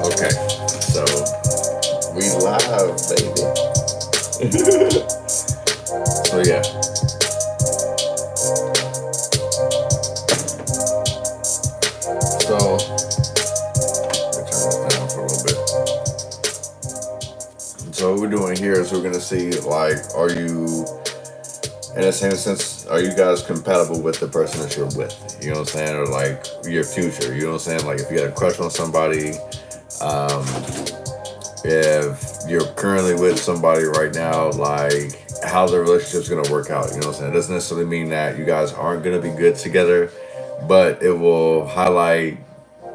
Okay, so we live, baby. So yeah. So let me turn this down for a little bit. So what we're doing here is we're gonna see, like, are you, in a same sense, are you guys compatible with the person that you're with? You know what I'm saying? Or like your future. You know what I'm saying? Like if you got a crush on somebody, um, if you're currently with somebody right now, like how the relationship's gonna work out. You know what I'm saying? It doesn't necessarily mean that you guys aren't gonna be good together, but it will highlight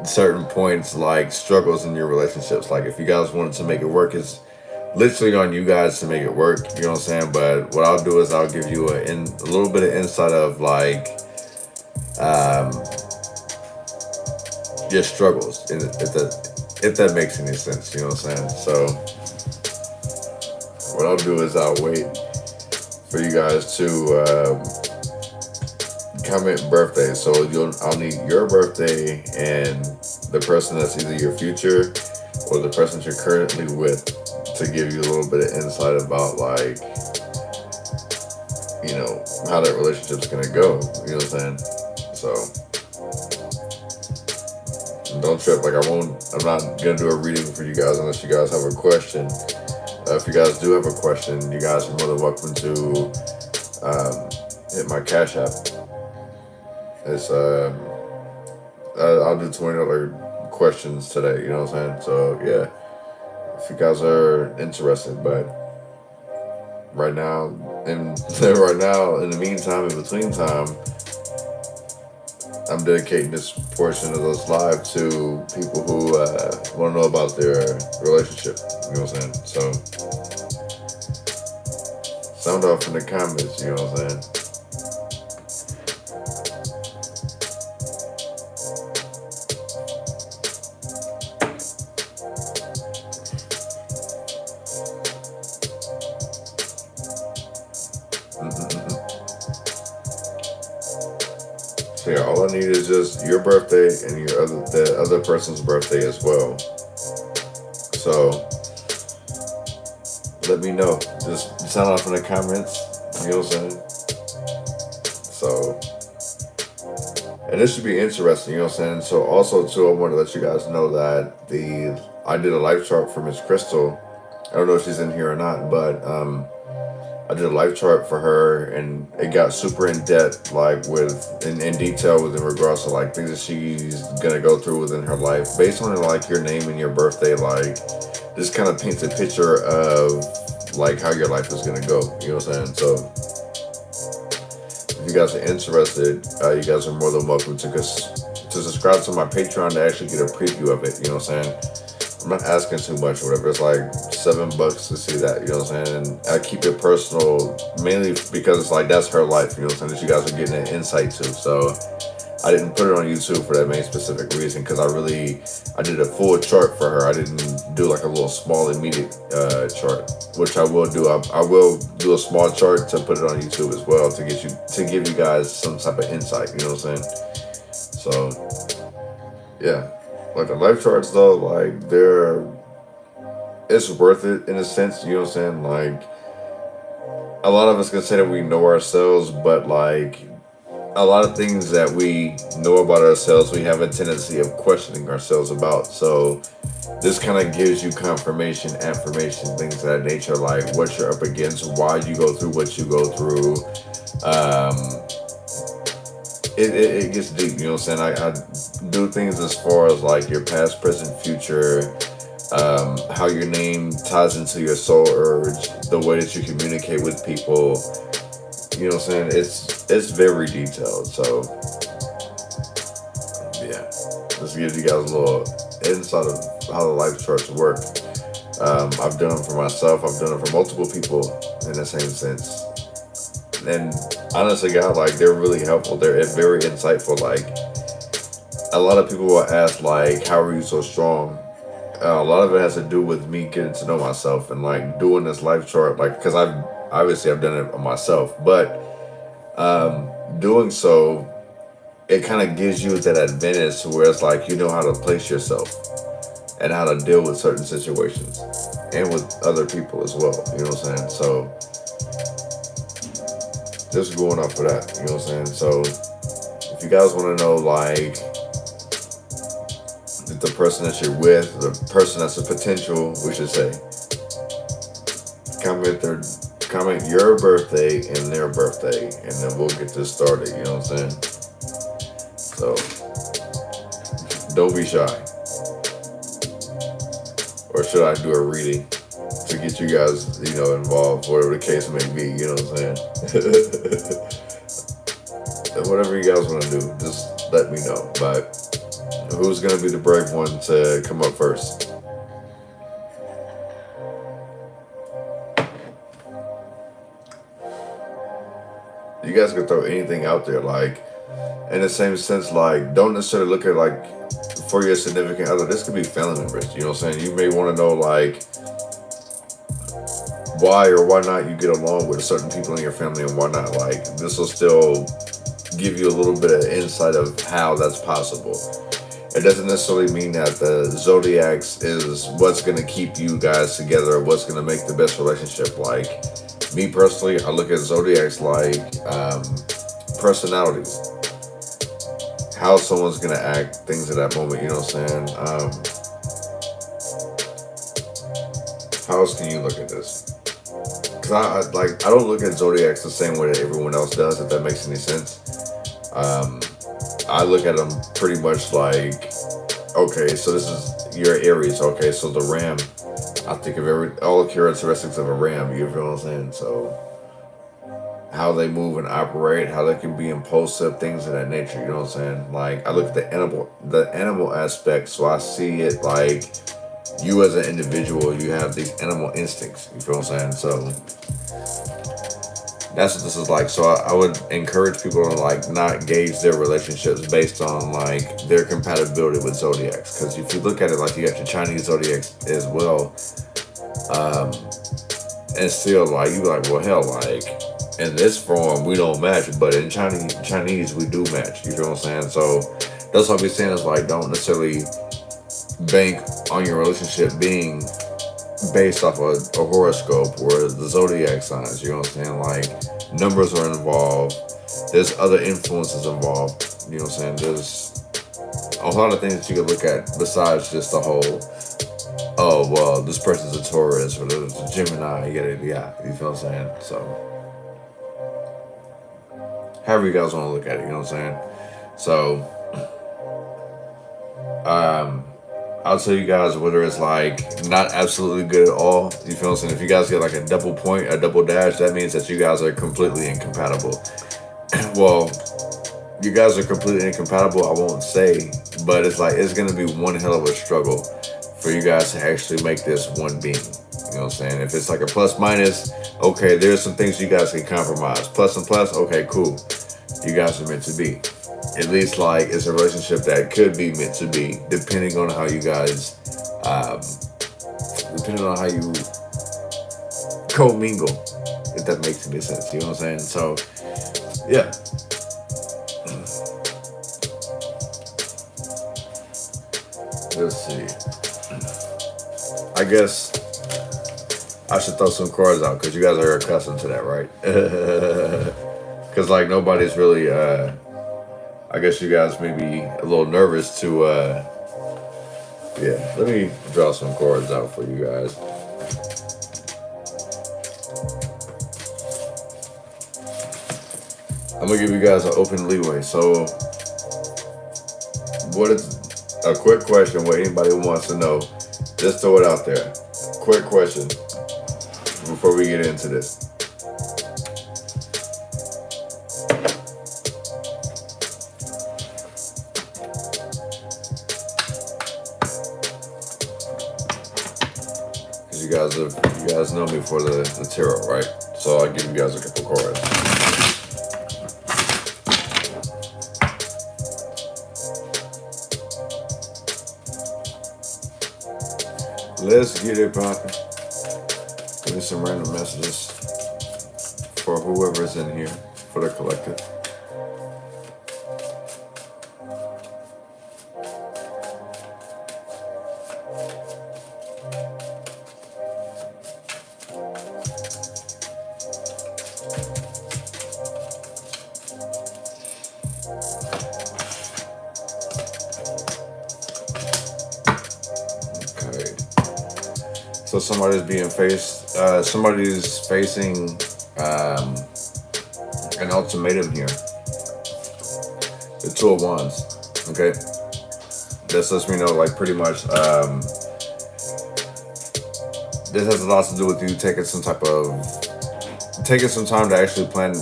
certain points like struggles in your relationships. Like if you guys wanted to make it work, it's literally on you guys to make it work. You know what I'm saying? But what I'll do is I'll give you a little bit of insight of like um, your struggles, and if that makes any sense. You know what I'm saying? So what I'll do is I'll wait for you guys to comment birthday. So I'll need your birthday and the person that's either your future or the person that you're currently with to give you a little bit of insight about, like, you know, how that relationship's gonna go. You know what I'm saying? So don't trip. Like I'm not gonna do a reading for you guys unless you guys have a question. If you guys do have a question, you guys are more than welcome to hit my Cashapp. It's I'll do $20 questions today. You know what I'm saying? So yeah, if you guys are interested. But right now, in the meantime, in between time, I'm dedicating this portion of this live to people who want to know about their relationship. You know what I'm saying? So sound off in the comments. You know what I'm saying? So yeah, all I need is just your birthday and the other person's birthday as well. So let me know. Just sound off in the comments. You know what I'm saying? So, and this should be interesting. You know what I'm saying? So also too, I want to let you guys know that I did a life chart for Miss Crystal. I don't know if she's in here or not, but I did a life chart for her, and it got super in depth, like in detail within regards to like things that she's gonna go through within her life, based on like your name and your birthday. Like this kind of paints a picture of like how your life is gonna go. You know what I'm saying? So if you guys are interested, you guys are more than welcome to subscribe to my Patreon to actually get a preview of it. You know what I'm saying? I'm not asking too much or whatever. It's like $7 to see that, you know what I'm saying? And I keep it personal, mainly because it's like that's her life, you know what I'm saying, that you guys are getting an insight to. So I didn't put it on YouTube for that main specific reason, because I did a full chart for her. I didn't do like a little small immediate chart, which I will do. I will do a small chart to put it on YouTube as well to give you guys some type of insight, you know what I'm saying? So yeah. Like the life charts though, like it's worth it in a sense, you know what I'm saying? Like a lot of us can say that we know ourselves, but like a lot of things that we know about ourselves, we have a tendency of questioning ourselves about. So this kind of gives you confirmation, affirmation, things of that nature, like what you're up against, why you go through what you go through. It gets deep, you know what I'm saying? I do things as far as like your past, present, future, how your name ties into your soul urge, the way that you communicate with people. You know what I'm saying? It's very detailed. So yeah, just gives you guys a little insight of how the life charts work. I've done them for myself. I've done them for multiple people in the same sense. And honestly, God, like they're really helpful. They're very insightful. Like a lot of people will ask, like, how are you so strong? A lot of it has to do with me getting to know myself and like doing this life chart, like because I've done it myself, but doing so it kind of gives you that advantage to where it's like you know how to place yourself and how to deal with certain situations and with other people as well. You know what I'm saying? So just going off of that, you know what I'm saying? So if you guys want to know, like, the person that you're with, the person that's a potential, we should say, comment your birthday and their birthday, and then we'll get this started. You know what I'm saying? So don't be shy. Or should I do a reading to get you guys, you know, involved, whatever the case may be? You know what I'm saying? And whatever you guys want to do, just let me know. But who's gonna be the brave one to come up first? You guys can throw anything out there, like, in the same sense, like, don't necessarily look at, like, for your significant other. This could be family members, you know what I'm saying? You may want to know, like, why or why not you get along with certain people in your family and why not. Like, this will still give you a little bit of insight of how that's possible. It doesn't necessarily mean that the zodiacs is what's going to keep you guys together or what's going to make the best relationship. Like, me personally, I look at zodiacs like personalities. How someone's going to act, things at that moment, you know what I'm saying? How else can you look at this? Because I don't look at zodiacs the same way that everyone else does, if that makes any sense. I look at them pretty much like, okay, so this is your Aries. Okay, so the ram, I think of all the characteristics of a ram, you feel what I'm saying? So how they move and operate, how they can be impulsive, things of that nature, you know what I'm saying? Like, I look at the animal aspect, so I see it like you as an individual, you have these animal instincts, you feel what I'm saying? So that's what this is like. So I would encourage people to, like, not gauge their relationships based on, like, their compatibility with zodiacs. Because if you look at it, like, you got your Chinese zodiacs as well, and still, like, you be like, well, hell, like, in this form we don't match, but in Chinese we do match. You feel what I'm saying? So that's what I'll be saying is, like, don't necessarily bank on your relationship being based off a horoscope or the zodiac signs. You know what I'm saying? Like, numbers are involved, there's other influences involved, you know what I'm saying? There's a lot of things that you can look at besides just the whole, oh, well, this person's a Taurus or there's a Gemini, yeah, you feel what I'm saying? So however you guys want to look at it, you know what I'm saying? So I'll tell you guys whether it's, like, not absolutely good at all. You feel what I'm saying? If you guys get, like, a double point, a double dash, that means that you guys are completely incompatible. Well, you guys are completely incompatible, I won't say, but it's like, it's going to be one hell of a struggle for you guys to actually make this one being. You know what I'm saying? If it's like a plus minus, okay, there's some things you guys can compromise. Plus and plus, okay, cool. You guys are meant to be. At least, like, it's a relationship that could be meant to be, depending on how you guys, depending on how you co-mingle, if that makes any sense. You know what I'm saying? So, yeah. Let's see. I guess I should throw some cards out because you guys are accustomed to that, right? Because, like, nobody's really, I guess you guys may be a little nervous to, yeah, let me draw some cards out for you guys. I'm going to give you guys an open leeway. So, what is a quick question, what anybody wants to know? Just throw it out there. Quick question before we get into this. You guys know me for the tarot, right? So I'll give you guys a couple cards. Let's get it poppin'. Give me some random messages for whoever's in here, for the collective. So somebody's being faced, somebody's facing an ultimatum here. The Two of Wands, okay? This lets me know, like, pretty much, this has a lot to do with you taking some time to actually plan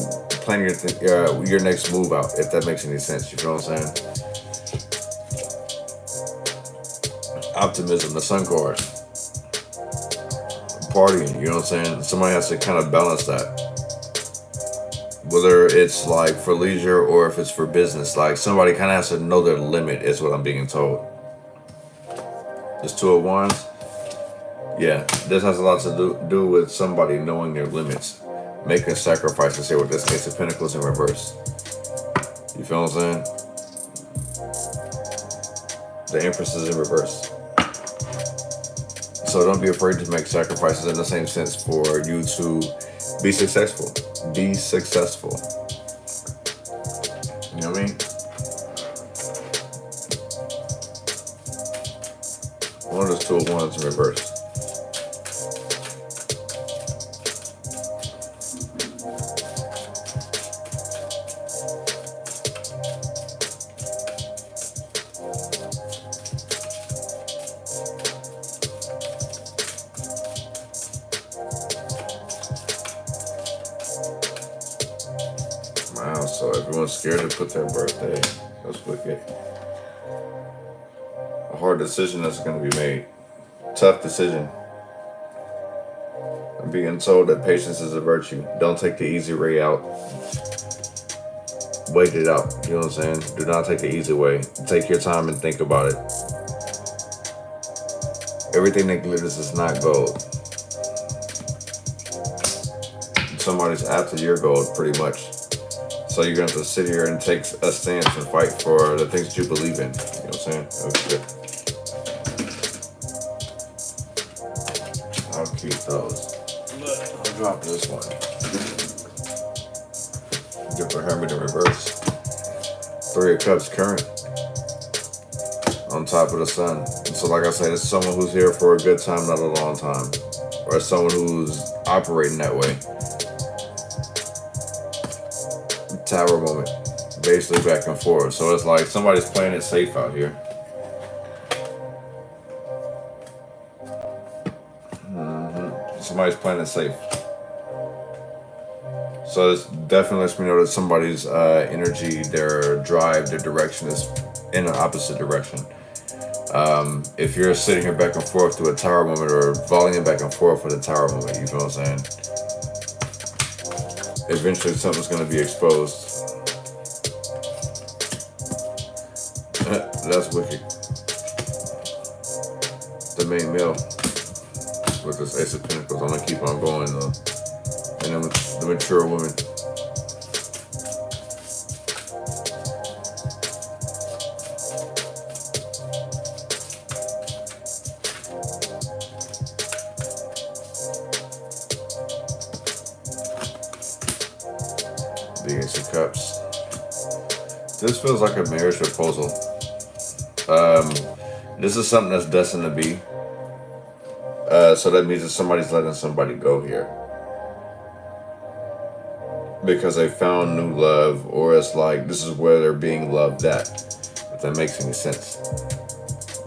your next move out, if that makes any sense. You feel what I'm saying? Optimism, the Sun card. Partying, you know what I'm saying? Somebody has to kind of balance that. Whether it's like for leisure or if it's for business, like somebody kind of has to know their limit, is what I'm being told. This Two of Wands, yeah, this has a lot to do with somebody knowing their limits, making sacrifices here with this Ace of Pentacles in reverse. You feel what I'm saying? The Empress is in reverse. So don't be afraid to make sacrifices in the same sense for you to be successful. Be successful. You know what I mean? One of those Two of Wands in reverse. Wow, so everyone's scared to put their birthday. That's wicked. A hard decision that's going to be made. Tough decision. I'm being told that patience is a virtue. Don't take the easy way out. Wait it out. You know what I'm saying? Do not take the easy way. Take your time and think about it. Everything that glitters is not gold. Somebody's after your gold, pretty much. So you're going to have to sit here and take a stance and fight for the things that you believe in. You know what I'm saying? Oh, shit. I'll keep those. I'll drop this one. Get the Hermit in reverse. Three of Cups current. On top of the Sun. So like I said, it's someone who's here for a good time, not a long time. Or someone who's operating that way. Tower moment, basically back and forth. So it's like somebody's playing it safe out here. Somebody's playing it safe. So this definitely lets me know that somebody's energy, their drive, their direction is in an opposite direction. If you're sitting here back and forth through a tower moment or volleying back and forth with a tower moment, you feel what I'm saying? Eventually something's going to be exposed. That's wicked. The main male with this Ace of Pentacles. I'm going to keep on going though. And then the mature woman. The Ace of Cups. This feels like a marriage proposal. This is something that's destined to be. So that means that somebody's letting somebody go here. Because they found new love, or it's like this is where they're being loved at. If that makes any sense.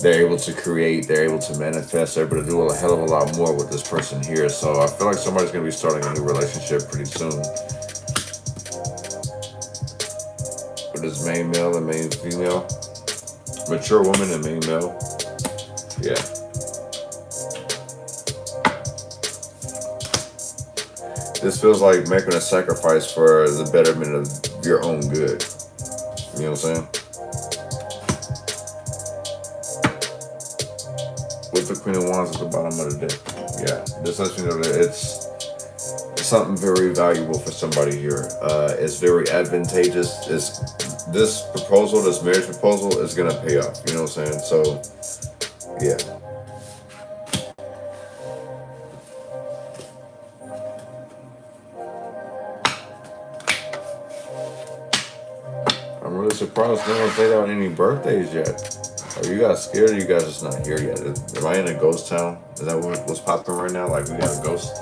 They're able to create, they're able to manifest, they're able to do a hell of a lot more with this person here. So I feel like somebody's going to be starting a new relationship pretty soon. With this main male and main female. Mature woman and main male. Yeah. This feels like making a sacrifice for the betterment of your own good. You know what I'm saying? With the Queen of Wands at the bottom of the deck. Yeah. This lets me know that it's something very valuable for somebody here. It's very advantageous. This proposal, this marriage proposal is going to pay off. You know what I'm saying? So, yeah. I'm really surprised no one's laid out any birthdays yet. Are you guys scared or you guys just not here yet? Am I in a ghost town? Is that what's popping right now? Like we got a ghost?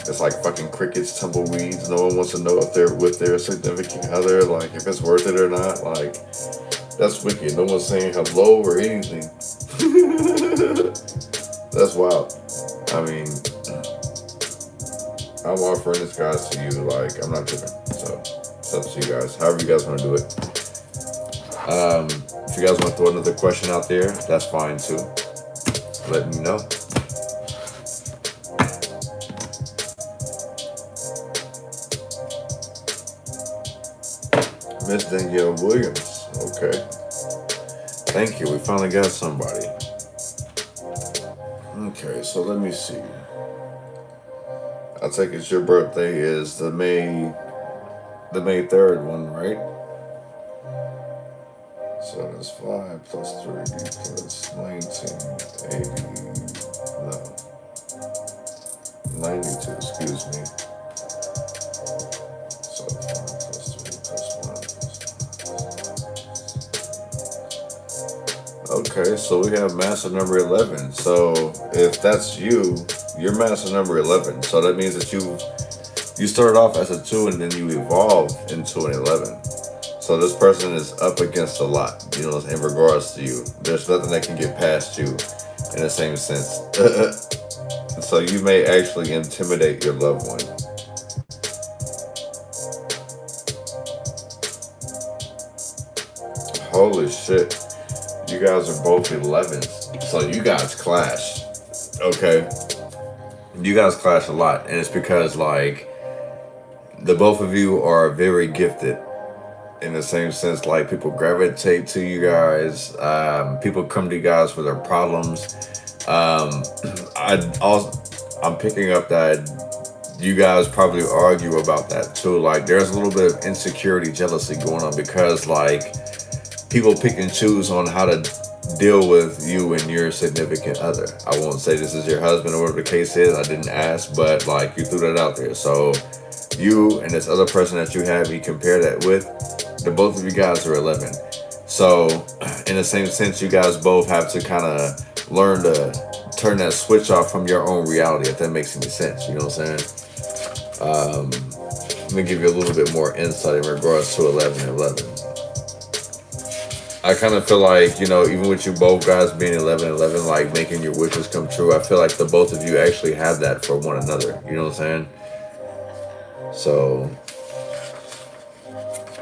It's like fucking crickets, tumbleweeds. No one wants to know if they're with their significant other, like if it's worth it or not. Like, that's wicked. No one's saying hello or anything. That's wild. I mean, I'm offering this guys to you. Like, I'm not tripping. So, it's up to you guys. However you guys want to do it. If you guys want to throw another question out there, that's fine too. Let me know. Miss Danielle Williams. Okay. Thank you. We finally got somebody. Okay, so let me see. I take it your birthday is the May 3rd one, right? So that's 5 plus 3 plus 1980. No. 92, excuse me. So 5 plus 3 plus 1 plus 5. Okay, so we have master number 11. So if that's you, you're master number 11. So that means that you started off as a 2 and then you evolve into an 11. So this person is up against a lot, you know, in regards to you. There's nothing that can get past you in the same sense. So you may actually intimidate your loved one. Holy shit. You guys are both 11s. So you guys clash. Okay. You guys clash a lot. And it's because, like, the both of you are very gifted. In the same sense, like people gravitate to you guys. People come to you guys for their problems. I'm picking up that you guys probably argue about that too. Like there's a little bit of insecurity, jealousy going on because like people pick and choose on how to deal with you and your significant other. I won't say this is your husband or whatever the case is. I didn't ask, but like you threw that out there. So you and this other person that you have, you compare that with, the both of you guys are 11. So in the same sense, you guys both have to kind of learn to turn that switch off from your own reality, if that makes any sense. You know what I'm saying? Let me give you a little bit more insight in regards to 11 and 11. I kind of feel like, you know, even with you both guys being 11 and 11, like making your wishes come true, I feel like the both of you actually have that for one another. You know what I'm saying? So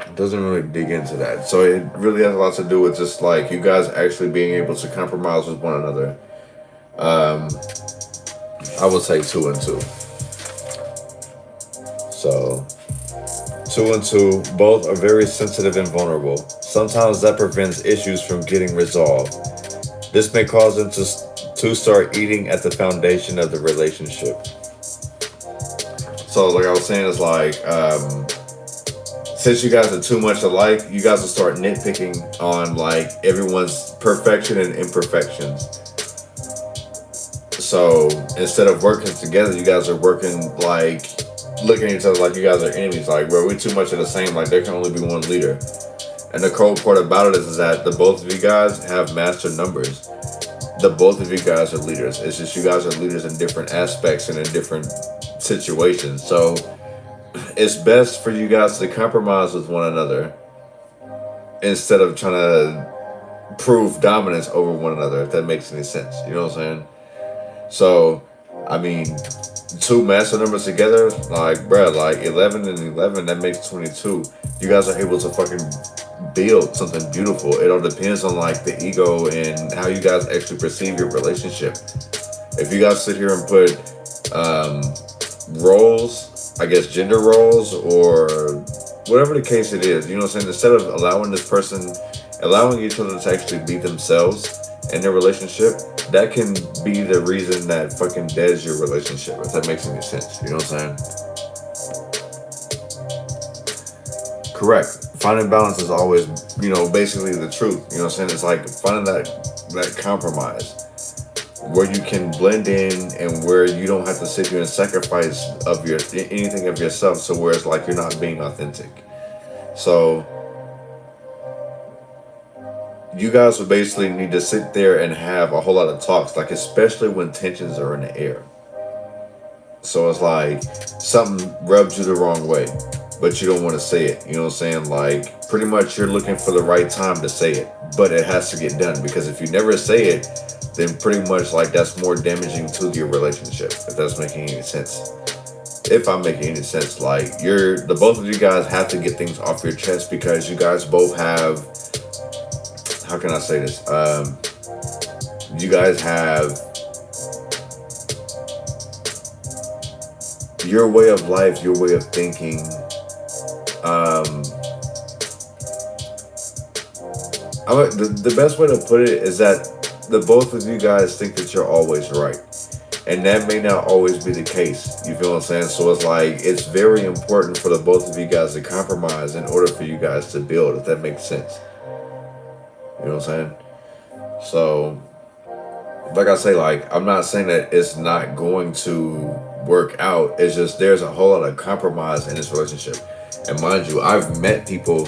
it doesn't really dig into that. So it really has a lot to do with just like you guys actually being able to compromise with one another. I would say 2 and 2. So 2 and 2, both are very sensitive and vulnerable. Sometimes that prevents issues from getting resolved. This may cause them to start eating at the foundation of the relationship. So like I was saying, it's like, since you guys are too much alike, you guys will start nitpicking on like everyone's perfection and imperfections. So instead of working together, you guys are working like looking at each other like you guys are enemies. Like, bro, we're too much of the same. Like, there can only be one leader. And the cold part about it is that the both of you guys have master numbers. The both of you guys are leaders. It's just you guys are leaders in different aspects and in different situations. So it's best for you guys to compromise with one another instead of trying to prove dominance over one another, if that makes any sense. You know what I'm saying? So, I mean, 2 master numbers together, like, bruh, like 11 and 11, that makes 22. You guys are able to fucking build something beautiful. It all depends on like the ego and how you guys actually perceive your relationship. If you guys sit here and put roles, I guess gender roles or whatever the case it is, you know what I'm saying? Instead of allowing each other to actually be themselves in their relationship, that can be the reason that fucking deads your relationship, if that makes any sense. You know what I'm saying? Correct. Finding balance is always, you know, basically the truth. You know what I'm saying? It's like finding that compromise where you can blend in and where you don't have to sit here and sacrifice anything of yourself, so where it's like you're not being authentic. So you guys would basically need to sit there and have a whole lot of talks, like especially when tensions are in the air. So it's like something rubs you the wrong way, but you don't want to say it. You know what I'm saying? Like pretty much you're looking for the right time to say it, but it has to get done, because if you never say it, then pretty much like that's more damaging to your relationship, if that's making any sense. If I'm making any sense, like the both of you guys have to get things off your chest, because you guys both have, how can I say this? You guys have your way of life, your way of thinking. The best way to put it is that the both of you guys think that you're always right. And that may not always be the case. You feel what I'm saying? So it's like, it's very important for the both of you guys to compromise in order for you guys to build, if that makes sense. You know what I'm saying? So, like I say, like, I'm not saying that it's not going to work out. It's just there's a whole lot of compromise in this relationship. And mind you, I've met double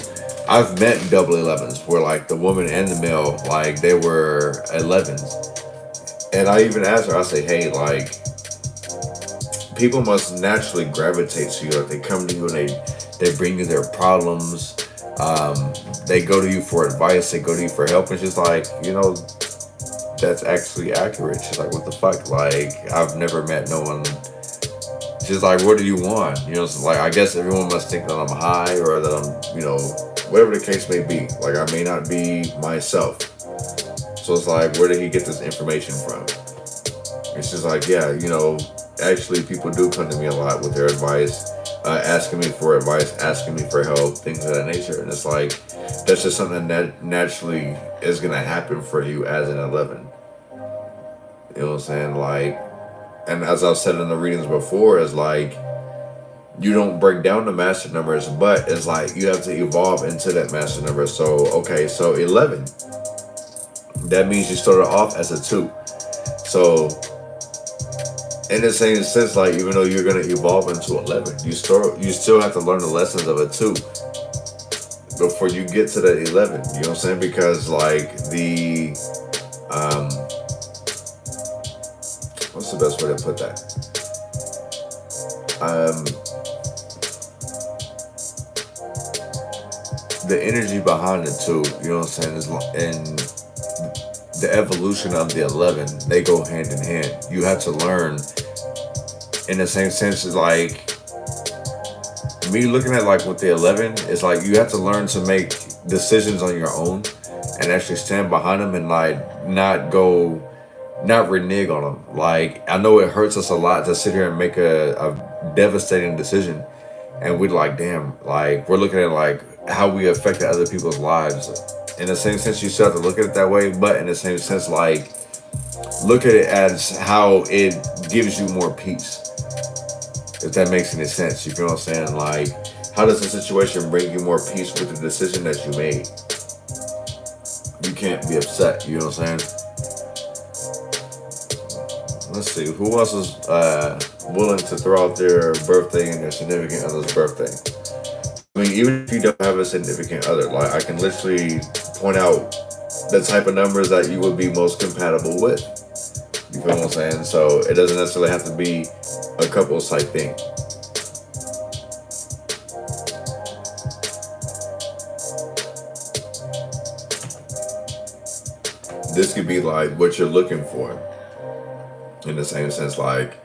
11s where like the woman and the male, like they were 11s. And I even asked her, I say, hey, like, people must naturally gravitate to you. Like they come to you and they bring you their problems. They go to you for advice. They go to you for help. And she's like, you know, that's actually accurate. She's like, what the fuck? Like, I've never met no one. She's like, what do you want? You know, so like, I guess everyone must think that I'm high, or that I'm, you know, whatever the case may be. Like, I may not be myself. So it's like, where did he get this information from? And she's like, yeah, you know, actually people do come to me a lot with their advice, asking me for advice, asking me for help, things of that nature. And it's like, that's just something that naturally is going to happen for you as an 11. You know what I'm saying? Like, and as I've said in the readings before, is like, you don't break down the master numbers, but it's like you have to evolve into that master number. So, okay, so 11, that means you started off as a 2. So, in the same sense, like, even though you're going to evolve into 11, you still have to learn the lessons of a 2 before you get to that 11. You know what I'm saying? Because, like, what's the best way to put that? The energy behind the 2, you know what I'm saying, and the evolution of the 11, they go hand in hand. You have to learn, in the same sense as like me looking at like with the 11, it's like you have to learn to make decisions on your own and actually stand behind them, and like not renege on them. Like, I know it hurts us a lot to sit here and make a devastating decision, and we're like, damn, like we're looking at like how we affected other people's lives. In the same sense, you still have to look at it that way, but in the same sense, like, look at it as how it gives you more peace, if that makes any sense. You feel what I'm saying? Like, how does the situation bring you more peace with the decision that you made? You can't be upset, you know what I'm saying? Let's see, who else is willing to throw out their birthday and their significant other's birthday? I mean, even if you don't have a significant other, like, I can literally point out the type of numbers that you would be most compatible with. You feel what I'm saying? So it doesn't necessarily have to be a couples type thing. This could be like what you're looking for. In the same sense, like,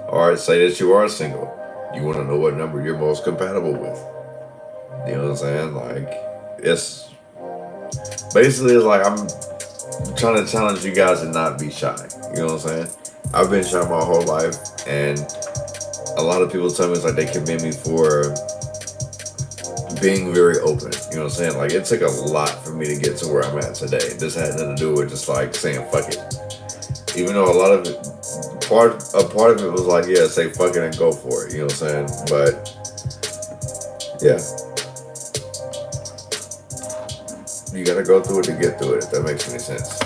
all right, say that you are single. You want to know what number you're most compatible with. You know what I'm saying? Like, it's basically, it's like I'm trying to challenge you guys to not be shy. You know what I'm saying? I've been shy my whole life, and a lot of people tell me it's like they commend me for being very open. You know what I'm saying? Like, it took a lot for me to get to where I'm at today. This had nothing to do with just like saying fuck it. Even though a lot of it, a part of it was like, yeah, say fuck it and go for it. You know what I'm saying? But yeah. You gotta go through it to get through it, if that makes any sense.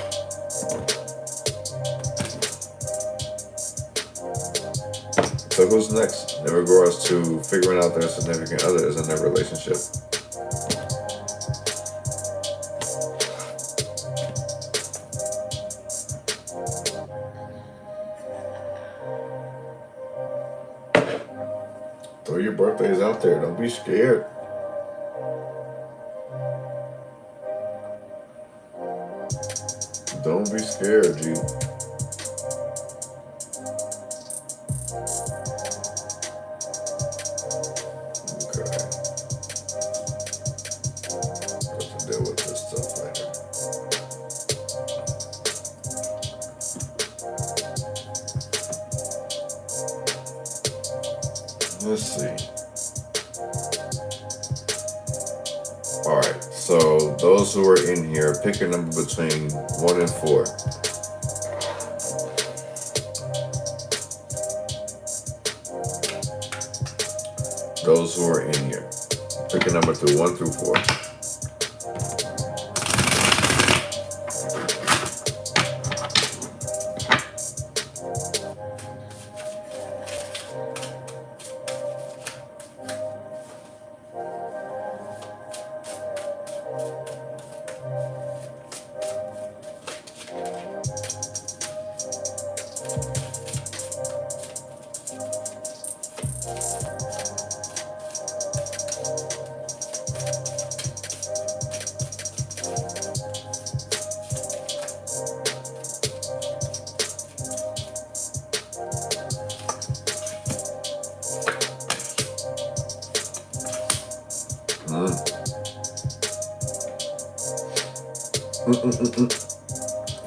So who's next in regards to figuring out their significant others in their relationship? Throw your birthdays out there. Don't be scared. Don't be scared, G. Okay. Got to deal with this stuff later. Let's see. Alright, so those who are in here, pick a number between 1 and 4. Those who are in here, pick a number through 1 through 4.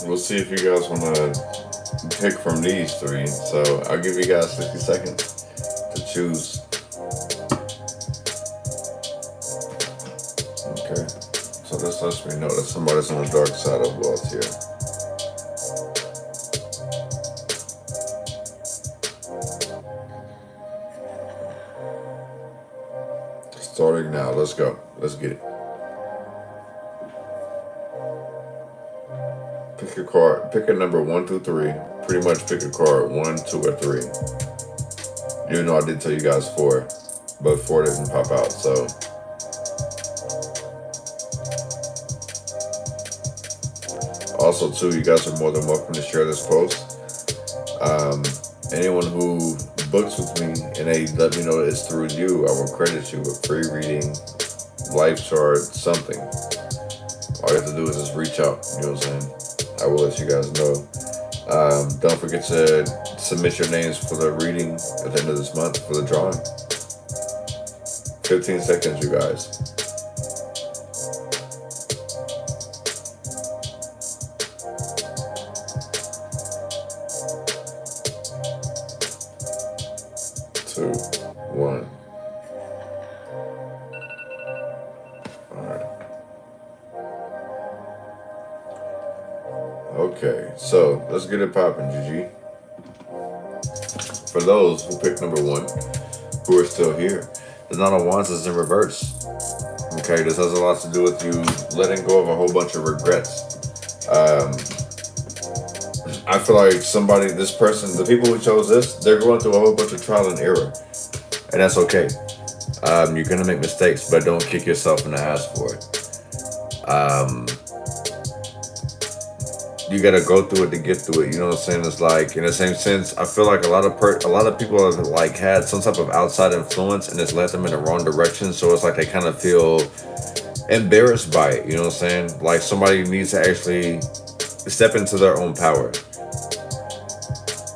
We'll see if you guys want to pick from these 3. So I'll give you guys 60 seconds to choose. Okay. So this lets me know that somebody's on the dark side of wealth here. Starting now. Let's go. Let's get it. Pick your card. Pick a number 1 through 3. Pretty much pick a card 1, 2, or 3. Even though I did tell you guys 4, but 4 didn't pop out. So also too, you guys are more than welcome to share this post. Anyone who books with me and they let me know that it's through you, I will credit you with free reading, life chart, something. All you have to do is just reach out. You know what I'm saying? I will let you guys know. Don't forget to submit your names for the reading at the end of this month for the drawing. 15 seconds, you guys. Two, 1. All right. Okay, so let's get it popping, GG. For those who picked number 1, who are still here, the Nine of Wands is in reverse. Okay, this has a lot to do with you letting go of a whole bunch of regrets. I feel like this person, the people who chose this, they're going through a whole bunch of trial and error. And that's okay. You're going to make mistakes, but don't kick yourself in the ass for it. You got to go through it to get through it. You know what I'm saying? It's like, in the same sense, I feel like a lot of people have like had some type of outside influence and it's led them in the wrong direction. So it's like they kind of feel embarrassed by it. You know what I'm saying? Like somebody needs to actually step into their own power.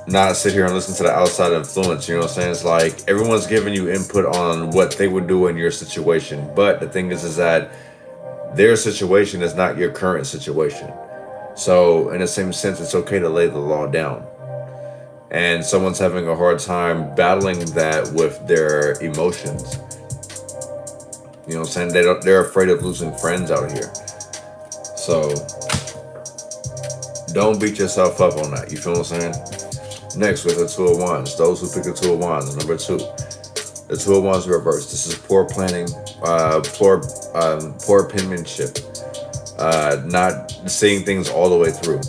Not sit here and listen to the outside influence. You know what I'm saying? It's like everyone's giving you input on what they would do in your situation. But the thing is that their situation is not your current situation. So in the same sense, it's okay to lay the law down. And someone's having a hard time battling that with their emotions. You know what I'm saying? They're afraid of losing friends out here. So don't beat yourself up on that. You feel what I'm saying? Next, with the Two of Wands. Those who pick the Two of Wands, number 2. The Two of Wands reversed. This is poor planning, poor penmanship. Not seeing things all the way through.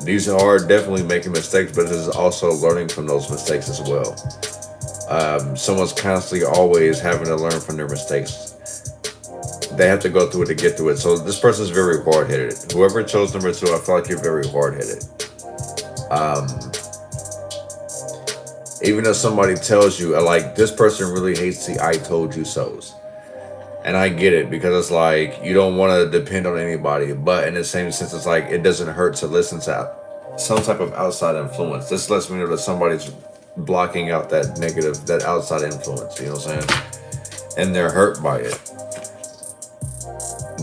These are definitely making mistakes, but this is also learning from those mistakes as well. Someone's constantly always having to learn from their mistakes. They have to go through it to get through it. So this person's very hard-headed. Whoever chose number 2, I feel like you're very hard-headed. Even if somebody tells you, like, this person really hates the I told you so's. And I get it, because it's like, you don't want to depend on anybody. But in the same sense, it's like, it doesn't hurt to listen to some type of outside influence. This lets me know that somebody's blocking out that negative, that outside influence, you know what I'm saying? And they're hurt by it.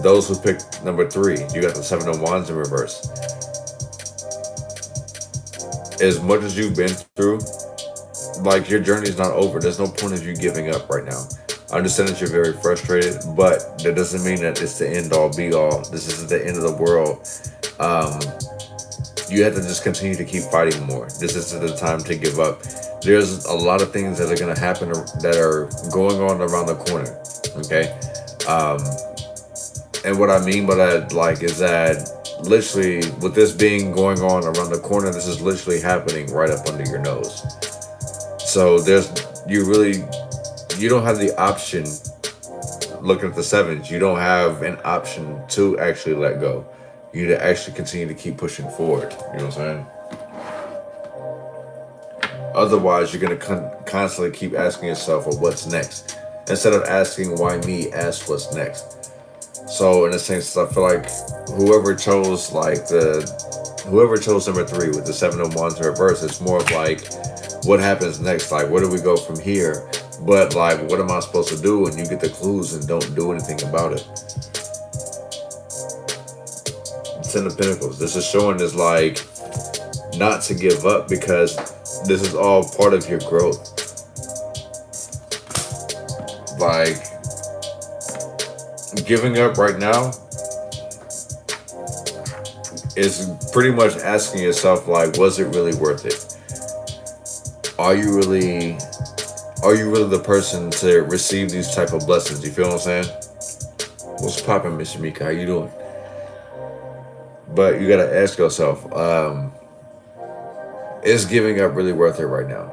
Those who picked number 3, you got the 7 of Wands in reverse. As much as you've been through, like, your journey is not over. There's no point of you giving up right now. I understand that you're very frustrated, but that doesn't mean that it's the end all be all. This isn't the end of the world. You have to just continue to keep fighting more. This isn't the time to give up. There's a lot of things that are going to happen that are going on around the corner. Okay. And what I mean by that, like, is that literally with this being going on around the corner, this is literally happening right up under your nose. So you don't have the option. Looking at the 7s, you don't have an option to actually let go. You need to actually continue to keep pushing forward. You know what I'm saying? Otherwise, you're going to constantly keep asking yourself, well, what's next? Instead of asking, why me, ask what's next. So in a sense, I feel like whoever chose number 3 with the 7 of Wands in reverse, it's more of like, what happens next? Like, where do we go from here? But like, what am I supposed to do? And you get the clues and don't do anything about it. 10 of Pentacles. This is showing is like, not to give up, because this is all part of your growth. Like, giving up right now is pretty much asking yourself, like, was it really worth it? Are you really the person to receive these type of blessings? You feel what I'm saying? What's poppin', Miss Shamika? How you doing? But you gotta ask yourself, is giving up really worth it right now?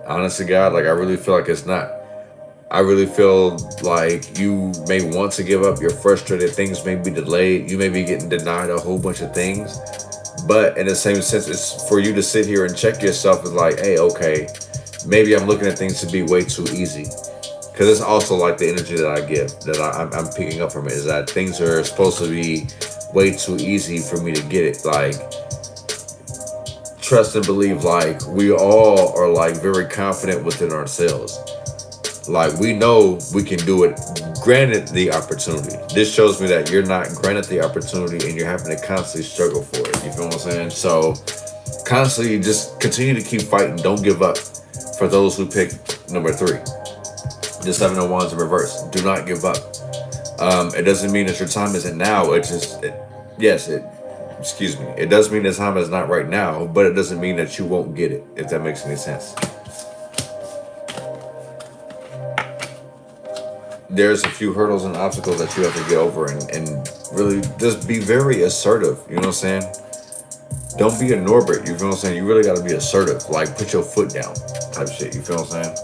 Honestly, God, like, I really feel like it's not. I really feel like you may want to give up. You're frustrated. Things may be delayed. You may be getting denied a whole bunch of things. But in the same sense, it's for you to sit here and check yourself and like, hey, okay, maybe I'm looking at things to be way too easy. Because it's also like the energy that I give, that I'm picking up from it, is that things are supposed to be way too easy for me to get it. Like, trust and believe, like, we all are like very confident within ourselves. Like, we know we can do it, granted the opportunity. This shows me that you're not granted the opportunity and you're having to constantly struggle for it. You feel what I'm saying? So constantly just continue to keep fighting. Don't give up. For those who pick number 3, the 7 of Wands in reverse, do not give up. It doesn't mean that your time isn't now. It does mean the time is not right now, but it doesn't mean that you won't get it, if that makes any sense. There's a few hurdles and obstacles that you have to get over, and really just be very assertive. You know what I'm saying? Don't be a Norbert. You feel what I'm saying? You really got to be assertive. Like, put your foot down type shit. You feel what I'm saying?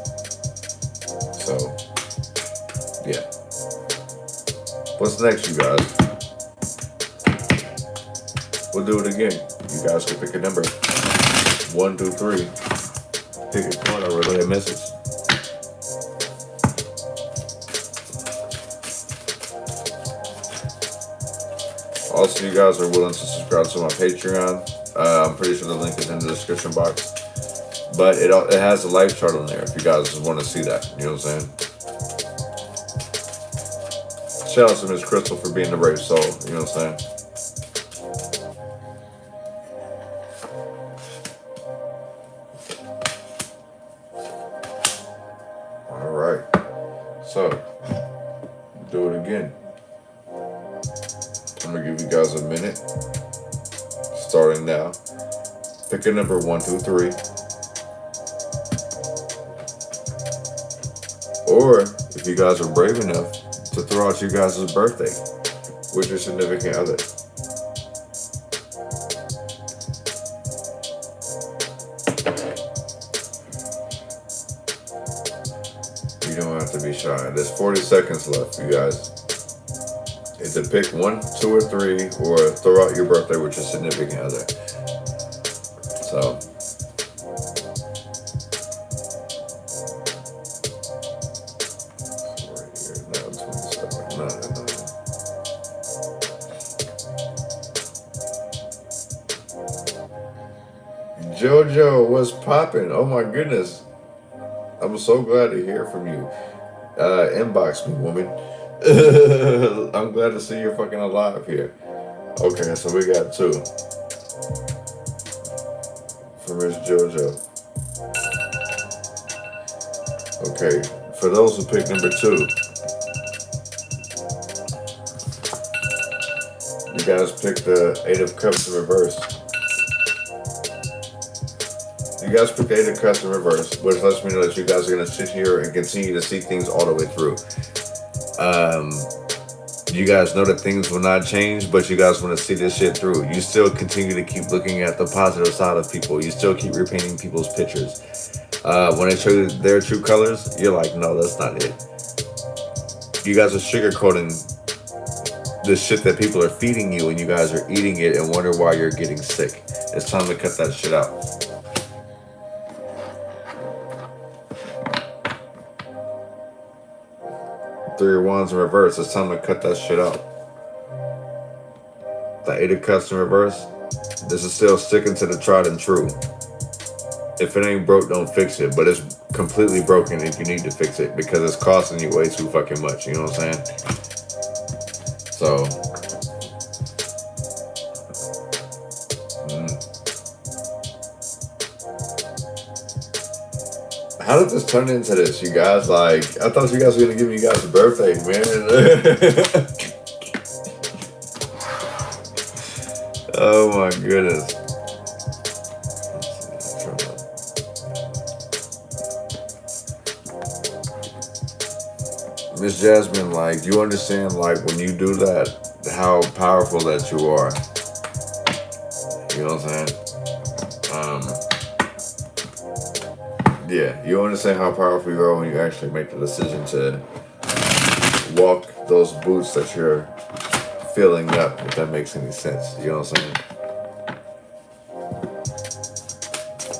So, yeah. What's next, you guys? We'll do it again. You guys can pick a number. 1, 2, 3. Pick a card or relay a message. Also, you guys are willing to subscribe to my Patreon. I'm pretty sure the link is in the description box. But it has a life chart on there if you guys want to see that. You know what I'm saying? Shout out to Miss Crystal for being the brave soul. You know what I'm saying? Alright. So, do it again. I'm going to give you guys a minute. Starting now. Pick a number 1, 2, 3. Or, if you guys are brave enough, to throw out you guys' birthday with your significant other. You don't have to be shy. There's 40 seconds left, you guys. Either pick 1, 2, or 3, or throw out your birthday with your significant other. So, Jojo, what's popping? Oh my goodness. I'm so glad to hear from you. Inbox me, woman. I'm glad to see you're fucking alive here. Okay, so we got 2 from Miss Jojo. Okay, for those who picked number 2, you guys picked the 8 of Cups in reverse. You guys picked the 8 of Cups in reverse, which lets me know that you guys are going to sit here and continue to see things all the way through. You guys know that things will not change, but you guys want to see this shit through. You still continue to keep looking at the positive side of people. You still keep repainting people's pictures. When they show you their true colors, you're like, no, that's not it. You guys are sugarcoating the shit that people are feeding you, and you guys are eating it and wonder why you're getting sick. It's time to cut that shit out. Three of Wands in reverse. It's time to cut that shit out. The 8 of Cups in reverse. This is still sticking to the tried and true. If it ain't broke, don't fix it. But it's completely broken if you need to fix it, because it's costing you way too fucking much. You know what I'm saying? So. How did this turn into this, you guys? Like, I thought you guys were going to give me guys a birthday, man. Oh my goodness. Miss Jasmine, like, you understand, like, when you do that, how powerful that you are. You know what I'm saying? Yeah, you understand how powerful you are when you actually make the decision to walk those boots that you're filling up, if that makes any sense. You know what I'm saying?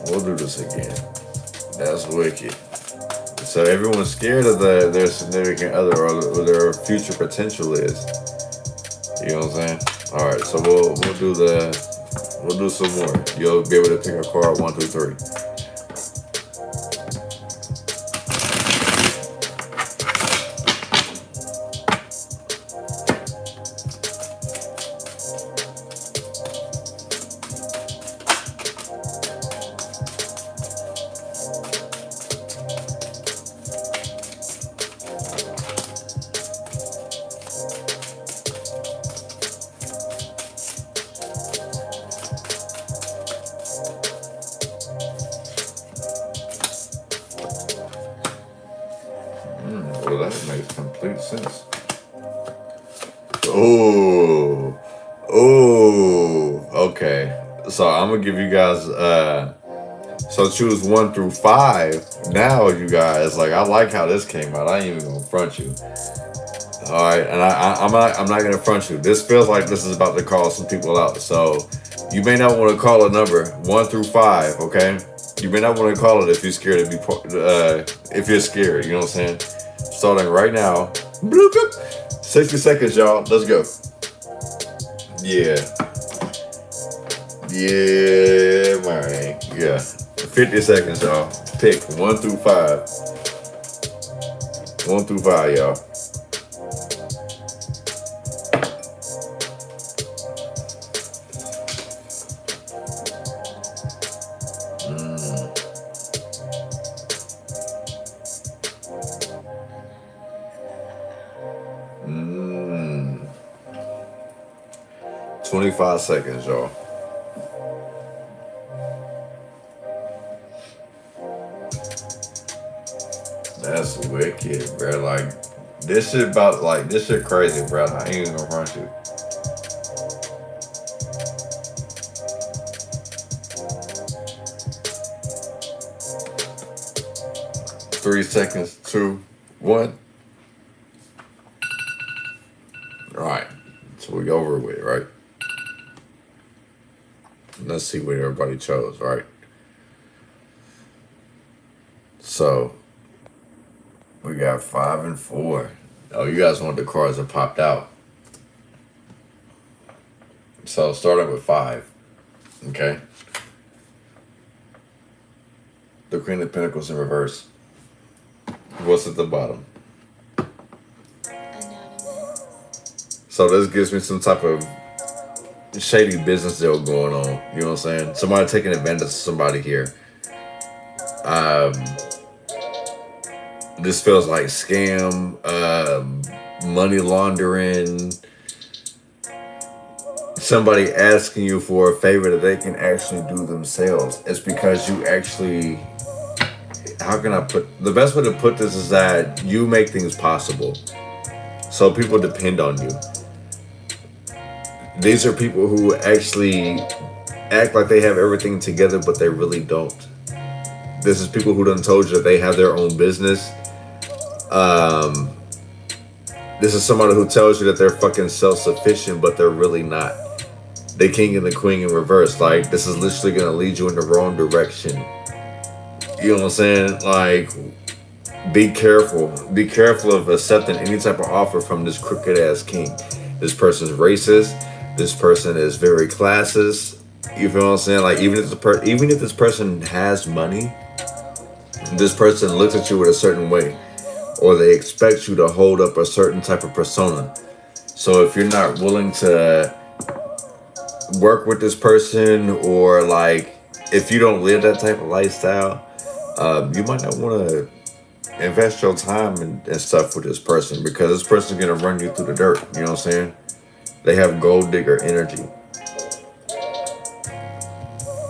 We'll do this again. That's wicked. So everyone's scared of their significant other or their future potential is. You know what I'm saying? All right, so we'll do some more. You'll be able to pick a card 1 through 3. Well, that makes complete sense. Okay. So I'm gonna give you guys so choose 1 through 5. Now you guys, like, I like how this came out. I ain't even gonna front you. Alright, and I'm not gonna front you. This feels like this is about to call some people out. So you may not want to call a number 1 through 5, okay? You may not want to call it if you're scared to be if you're scared, you know what I'm saying? Starting right now. 60 seconds, y'all. Let's go. Yeah, man. Yeah. 50 seconds, y'all. Pick 1 through 5. 1 through 5, y'all. Mm. 25 seconds, y'all. That's wicked, bro. Like, this shit crazy, bro. I ain't even gonna front you. Three seconds, 2, 1. All right, so we over with, right? Let's see what everybody chose, right? So we got 5 and 4. Oh, you guys want the cards that popped out. So starting with 5, okay? The Queen of Pentacles in reverse. What's at the bottom? Anonymous. So this gives me some type of shady business deal going on. You know what I'm saying? Somebody taking advantage of somebody here. This feels like scam, money laundering. Somebody asking you for a favor that they can actually do themselves. It's because you actually, how can I put, the best way to put this is that you make things possible. So people depend on you. These are people who actually act like they have everything together, but they really don't. This is people who done told you that they have their own business. This is somebody who tells you that they're fucking self-sufficient, but they're really not. The king and the queen in reverse. Like, this is literally gonna lead you in the wrong direction. You know what I'm saying? Like, be careful. Be careful of accepting any type of offer from this crooked ass king. This person's racist. This person is very classist. You feel what I'm saying? Like, even if this person has money, this person looks at you with a certain way, or they expect you to hold up a certain type of persona. So if you're not willing to work with this person, or like if you don't live that type of lifestyle, you might not want to invest your time and stuff with this person, because this person's gonna run you through the dirt. You know what I'm saying? They have gold digger energy.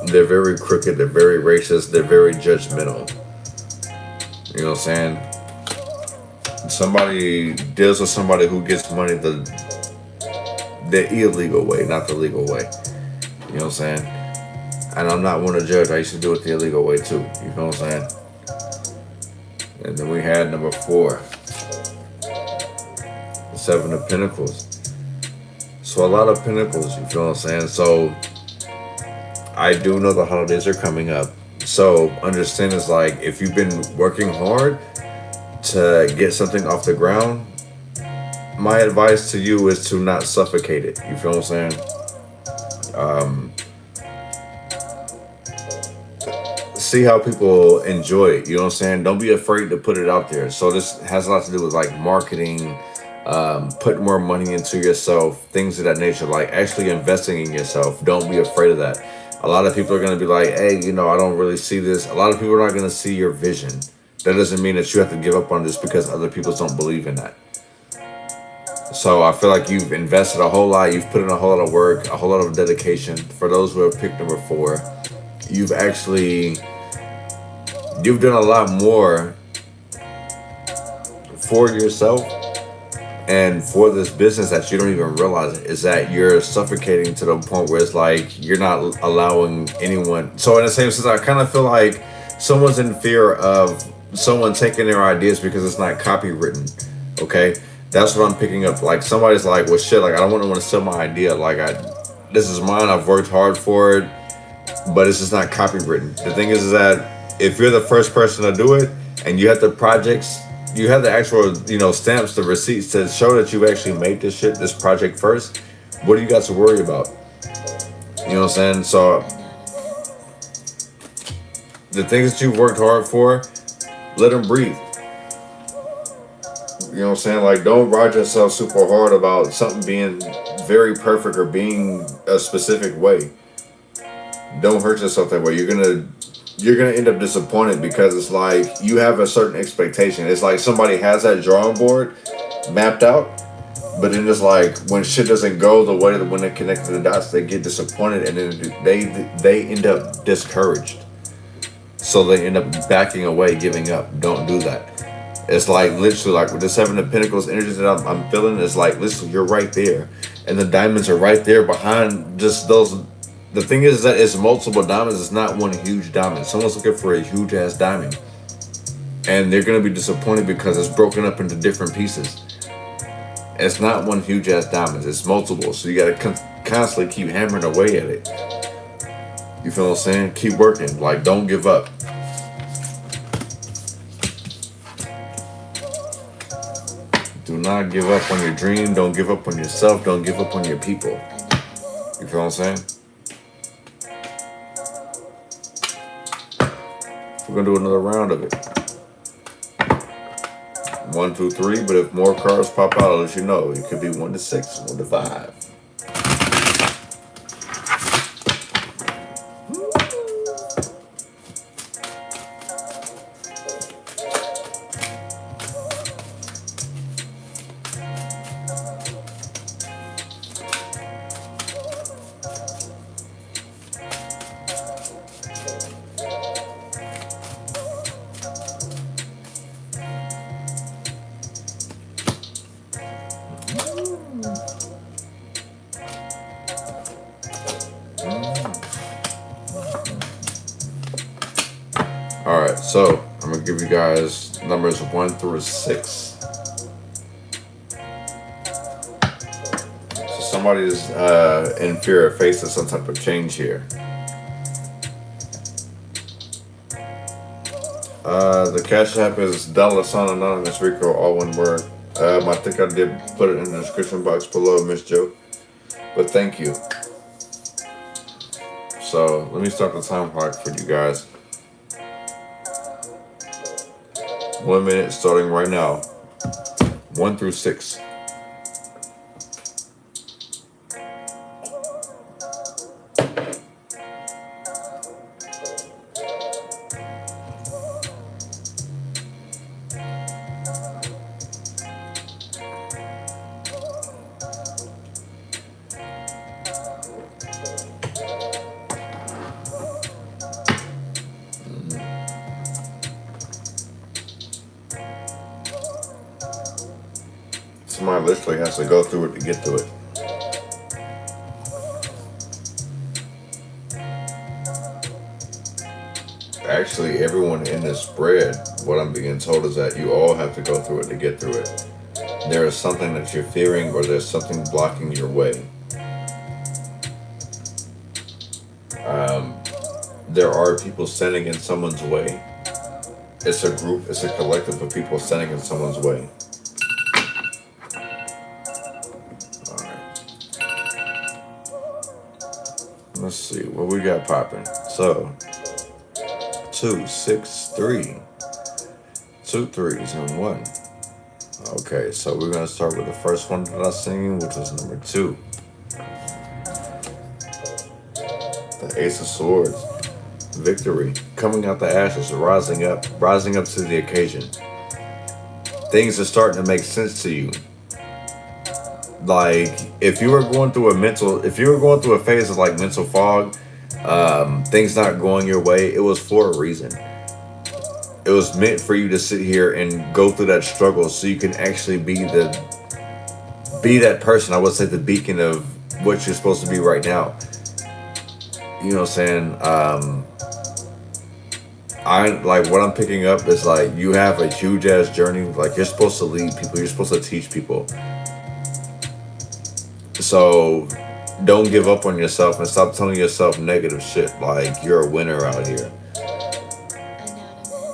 They're very crooked, they're very racist, they're very judgmental. You know what I'm saying? Somebody deals with somebody who gets money the illegal way, not the legal way. You know what I'm saying? And I'm not one to judge. I used to do it the illegal way too. You know what I'm saying? And then we had number 4. The 7 of Pentacles. So a lot of pentacles, you feel what I'm saying? So I do know the holidays are coming up. So understand, it's like, if you've been working hard to get something off the ground, my advice to you is to not suffocate it. You feel what I'm saying? See how people enjoy it. You know what I'm saying? Don't be afraid to put it out there. So this has a lot to do with like marketing, putting more money into yourself, things of that nature, like actually investing in yourself. Don't be afraid of that. A lot of people are going to be like, hey, you know, I don't really see this. A lot of people are not going to see your vision. That doesn't mean that you have to give up on this because other people don't believe in that. So I feel like you've invested a whole lot. You've put in a whole lot of work, a whole lot of dedication. For those who have picked number 4, you've done a lot more for yourself and for this business that you don't even realize it, is that you're suffocating to the point where it's like you're not allowing anyone. So in the same sense, I kind of feel like someone's in fear of someone taking their ideas because it's not copywritten. Okay, that's what I'm picking up. Like, somebody's like, well, shit, like, I don't want to steal my idea. Like, this is mine. I've worked hard for it, but it's just not copywritten. The thing is that if you're the first person to do it and you have the projects, you have the actual, you know, stamps, the receipts to show that you actually made this project first, what do you got to worry about? You know what I'm saying? So the things that you've worked hard for, let them breathe. You know what I'm saying? Like, don't ride yourself super hard about something being very perfect or being a specific way. Don't hurt yourself that way. You're gonna end up disappointed, because it's like you have a certain expectation. It's like somebody has that drawing board mapped out, but then it's like when shit doesn't go the way that when they connect to the dots, they get disappointed, and then they end up discouraged. So they end up backing away, giving up. Don't do that. It's like literally like with the 7 of Pentacles energy that I'm feeling, is like, listen, you're right there, and the diamonds are right there behind just those. The thing is that it's multiple diamonds. It's not one huge diamond. Someone's looking for a huge ass diamond, and they're going to be disappointed because it's broken up into different pieces. It's not one huge ass diamond. It's multiple. So you got to constantly keep hammering away at it. You feel what I'm saying? Keep working. Like, don't give up. Do not give up on your dream. Don't give up on yourself. Don't give up on your people. You feel what I'm saying? We're gonna do another round of it. 1, 2, 3. But if more cards pop out, I'll let you know. It could be 1 to 6, 1 to 5. Alright, so I'm going to give you guys numbers 1 through 6. So somebody is in fear of facing some type of change here. The Cashapp is $AnonymousRico, all one word. I think I did put it in the description box below, Miss Joe. But thank you. So let me start the time clock for you guys. 1 minute starting right now. 1 through 6. Somebody literally has to go through it to get to it. Actually, everyone in this spread, what I'm being told is that you all have to go through it to get through it. There is something that you're fearing, or there's something blocking your way. There are people standing in someone's way. It's a group, it's a collective of people standing in someone's way. Let's see what we got popping. So 2, 6, 3. 2 3s and 1. Okay, so we're gonna start with the first one that I seen, which was number 2. The Ace of Swords. Victory. Coming out the ashes, rising up to the occasion. Things are starting to make sense to you. Like, if you were going through a phase of like mental fog, things not going your way, it was for a reason. It was meant for you to sit here and go through that struggle so you can actually be that person. I would say the beacon of what you're supposed to be right now. You know what I'm saying? What I'm picking up is like, you have a huge ass journey. Like, you're supposed to lead people, you're supposed to teach people. So don't give up on yourself and stop telling yourself negative shit. Like, you're a winner out here.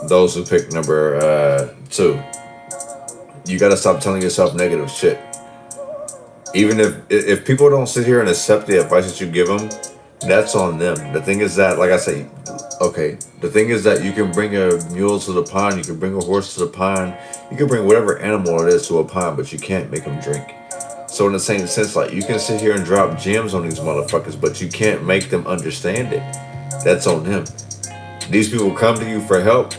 Those who pick number 2, you gotta stop telling yourself negative shit. Even if people don't sit here and accept the advice that you give them, that's on them. The thing is that, like I say, okay, the thing is that you can bring a mule to the pond, you can bring a horse to the pond, you can bring whatever animal it is to a pond, but you can't make them drink. So in the same sense, like, you can sit here and drop gems on these motherfuckers, but you can't make them understand it. That's on them. These people come to you for help,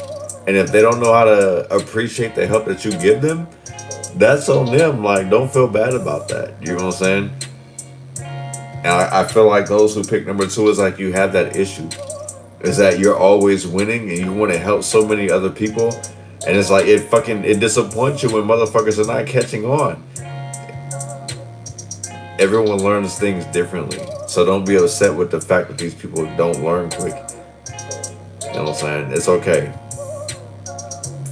and if they don't know how to appreciate the help that you give them, that's on them. Like, don't feel bad about that. You know what I'm saying? And I feel like those who pick number 2 is like, you have that issue. Is that you're always winning and you want to help so many other people. And it's like, it disappoints you when motherfuckers are not catching on. Everyone learns things differently. So don't be upset with the fact that these people don't learn quick. You know what I'm saying? It's okay.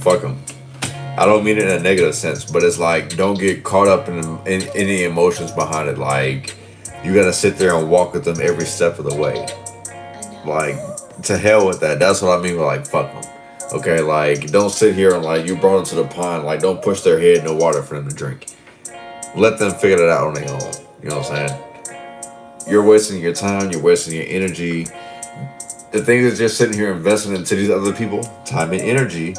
Fuck them. I don't mean it in a negative sense, but it's like, don't get caught up in any emotions behind it. Like, you gotta sit there and walk with them every step of the way. Like, to hell with that. That's what I mean by, like, fuck them. Okay, like, don't sit here and, like, you brought them to the pond. Like, don't push their head in the water for them to drink. Let them figure it out on their own. You know what I'm saying? You're wasting your time. You're wasting your energy. the things that you're sitting here investing into these other people, time and energy,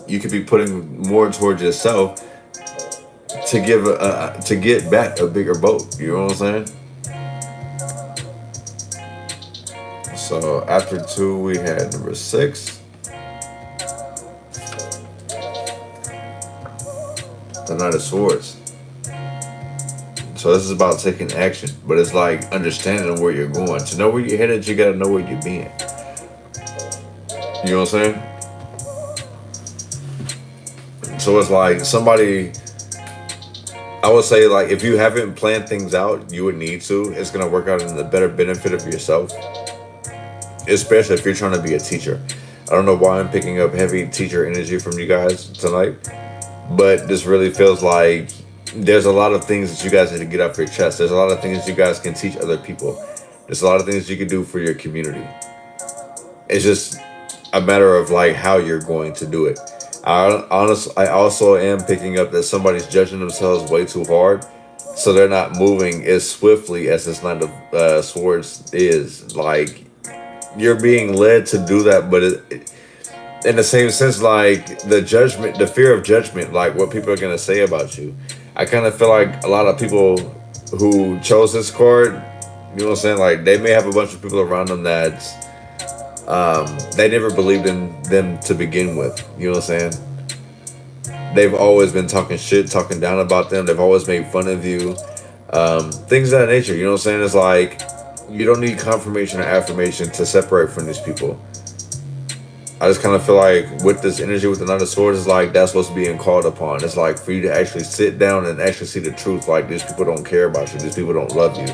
you could be putting more towards yourself to give to get back a bigger boat. You know what I'm saying? So after 2, we had number 6. The Knight of Swords. So this is about taking action, but it's like understanding where you're going. To know where you're headed, you gotta know where you're being. You know what I'm saying? So it's like somebody, I would say, like, if you haven't planned things out, you would need to. It's gonna work out in the better benefit of yourself. Especially if you're trying to be a teacher. I don't know why I'm picking up heavy teacher energy from you guys tonight, but this really feels like there's a lot of things that you guys need to get off your chest. There's a lot of things that you guys can teach other people. There's a lot of things you can do for your community. It's just a matter of like how you're going to do it. I also am picking up that somebody's judging themselves way too hard, so they're not moving as swiftly as this Knight of Swords is. Like, you're being led to do that, but in the same sense, like the judgment, the fear of judgment, like what people are gonna say about you. I kind of feel like a lot of people who chose this card, you know what I'm saying, like they may have a bunch of people around them that they never believed in them to begin with. You know what I'm saying? They've always been talking shit, talking down about them. They've always made fun of you. Things of that nature. You know what I'm saying? It's like you don't need confirmation or affirmation to separate from these people. I just kind of feel like with this energy with the Knight of Swords, it's like that's what's being called upon. It's like for you to actually sit down and actually see the truth. Like, these people don't care about you. These people don't love you.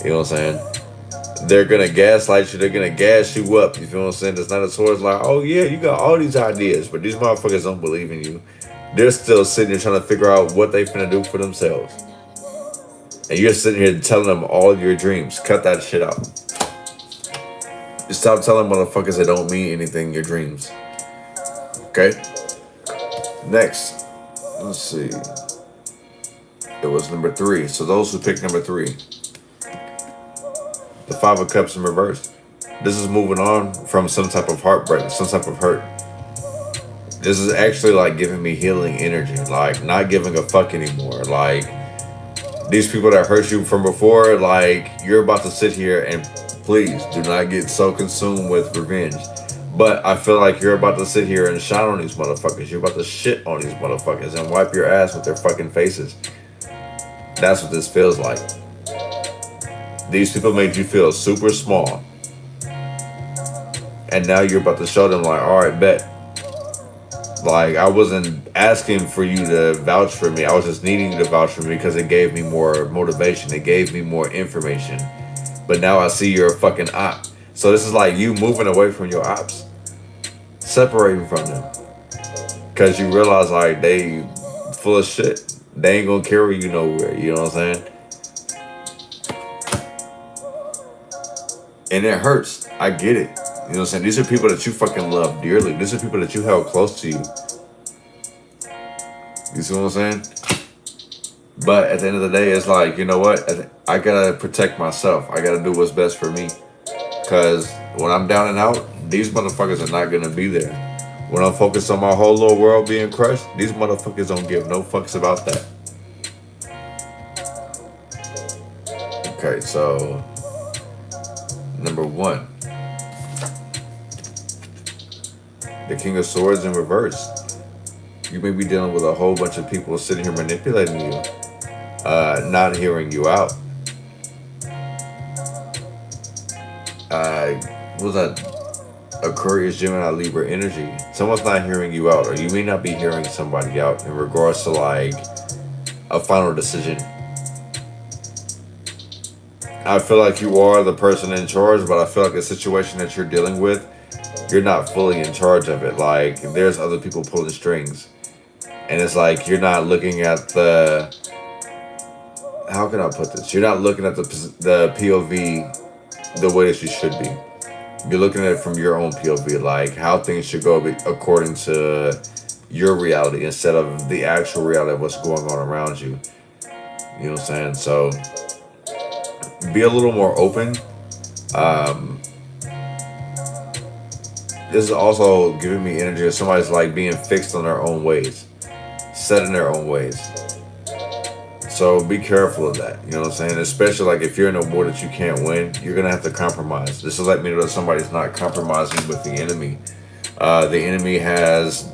You know what I'm saying? They're going to gaslight you. They're going to gas you up. You feel what I'm saying? This Knight of Swords like, oh yeah, you got all these ideas, but these motherfuckers don't believe in you. They're still sitting here trying to figure out what they finna do for themselves. And you're sitting here telling them all your dreams. Cut that shit out. Stop telling motherfuckers that don't mean anything, your dreams. Okay? Next. Let's see. It was number 3. So those who picked number 3. The 5 of Cups in reverse. This is moving on from some type of heartbreak, some type of hurt. This is actually like giving me healing energy. Like, not giving a fuck anymore. Like, these people that hurt you from before, like, you're about to sit here and please do not get so consumed with revenge. But I feel like you're about to sit here and shine on these motherfuckers. You're about to shit on these motherfuckers and wipe your ass with their fucking faces. That's what this feels like. These people made you feel super small. And now you're about to show them like, alright, bet. Like, I wasn't asking for you to vouch for me. I was just needing you to vouch for me because it gave me more motivation. It gave me more information. But now I see you're a fucking op. So this is like you moving away from your ops. Separating from them. Because you realize like they full of shit. They ain't gonna carry you nowhere. You know what I'm saying? And it hurts. I get it. You know what I'm saying? These are people that you fucking love dearly. These are people that you held close to you. You see what I'm saying? But at the end of the day, it's like, you know what? I gotta protect myself. I gotta do what's best for me. Because when I'm down and out, these motherfuckers are not gonna be there. When I'm focused on my whole little world being crushed, these motherfuckers don't give no fucks about that. Okay, so number 1. The King of Swords in reverse. You may be dealing with a whole bunch of people sitting here manipulating you, not hearing you out. What was that? Aquarius, Gemini, Libra energy. Someone's not hearing you out, or you may not be hearing somebody out in regards to like a final decision. I feel like you are the person in charge, but I feel like the situation that you're dealing with, you're not fully in charge of it. Like, there's other people pulling strings. And it's like, you're not looking at the... How can I put this? You're not looking at the POV the way that you should be. You're looking at it from your own POV, like how things should go according to your reality instead of the actual reality of what's going on around you. You know what I'm saying? So, be a little more open. this is also giving me energy of somebody's like being fixed on their own ways, set in their own ways. So be careful of that. You know what I'm saying? Especially like if you're in a war that you can't win, you're gonna have to compromise. This is like me know that somebody's not compromising with the enemy. The enemy has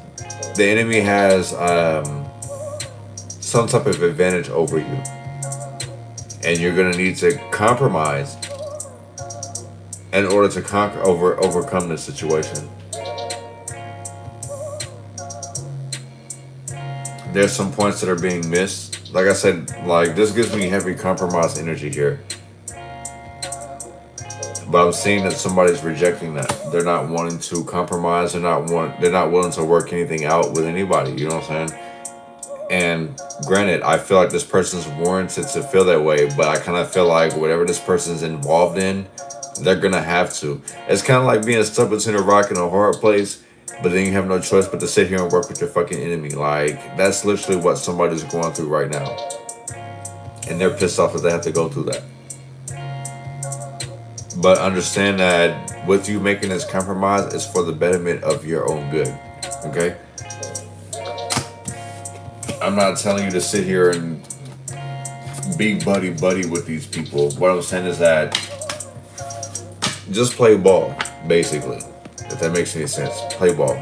some type of advantage over you, and you're gonna need to compromise in order to overcome this situation. There's some points that are being missed. Like I said, like this gives me heavy compromise energy here. But I'm seeing that somebody's rejecting that. They're not wanting to compromise. They're not willing to work anything out with anybody. You know what I'm saying? And granted, I feel like this person's warranted to feel that way, but I kind of feel like whatever this person's involved in, they're gonna have to. It's kind of like being stuck between a rock and a hard place, but then you have no choice but to sit here and work with your fucking enemy. Like, that's literally what somebody's going through right now. And they're pissed off that they have to go through that. But understand that with you making this compromise, it's for the betterment of your own good. Okay? I'm not telling you to sit here and be buddy with these people. What I'm saying is that just play ball, basically. If that makes any sense. Play ball.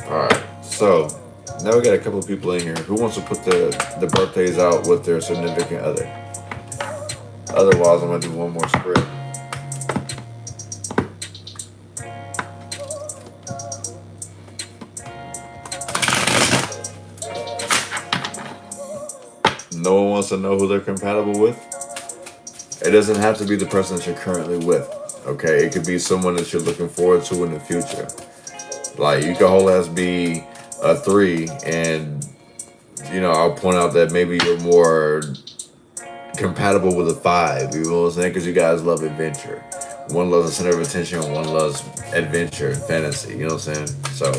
Alright, so now we got a couple of people in here. Who wants to put the birthdays out with their significant other? Otherwise, I'm going to do one more spread. No one wants to know who they're compatible with. It doesn't have to be the person that you're currently with. Okay, it could be someone that you're looking forward to in the future. Like, you could whole ass be a 3, and I'll point out that maybe you're more compatible with a 5. You know what I'm saying? Because you guys love adventure. One loves the center of attention, one loves adventure and fantasy. You know what I'm saying? So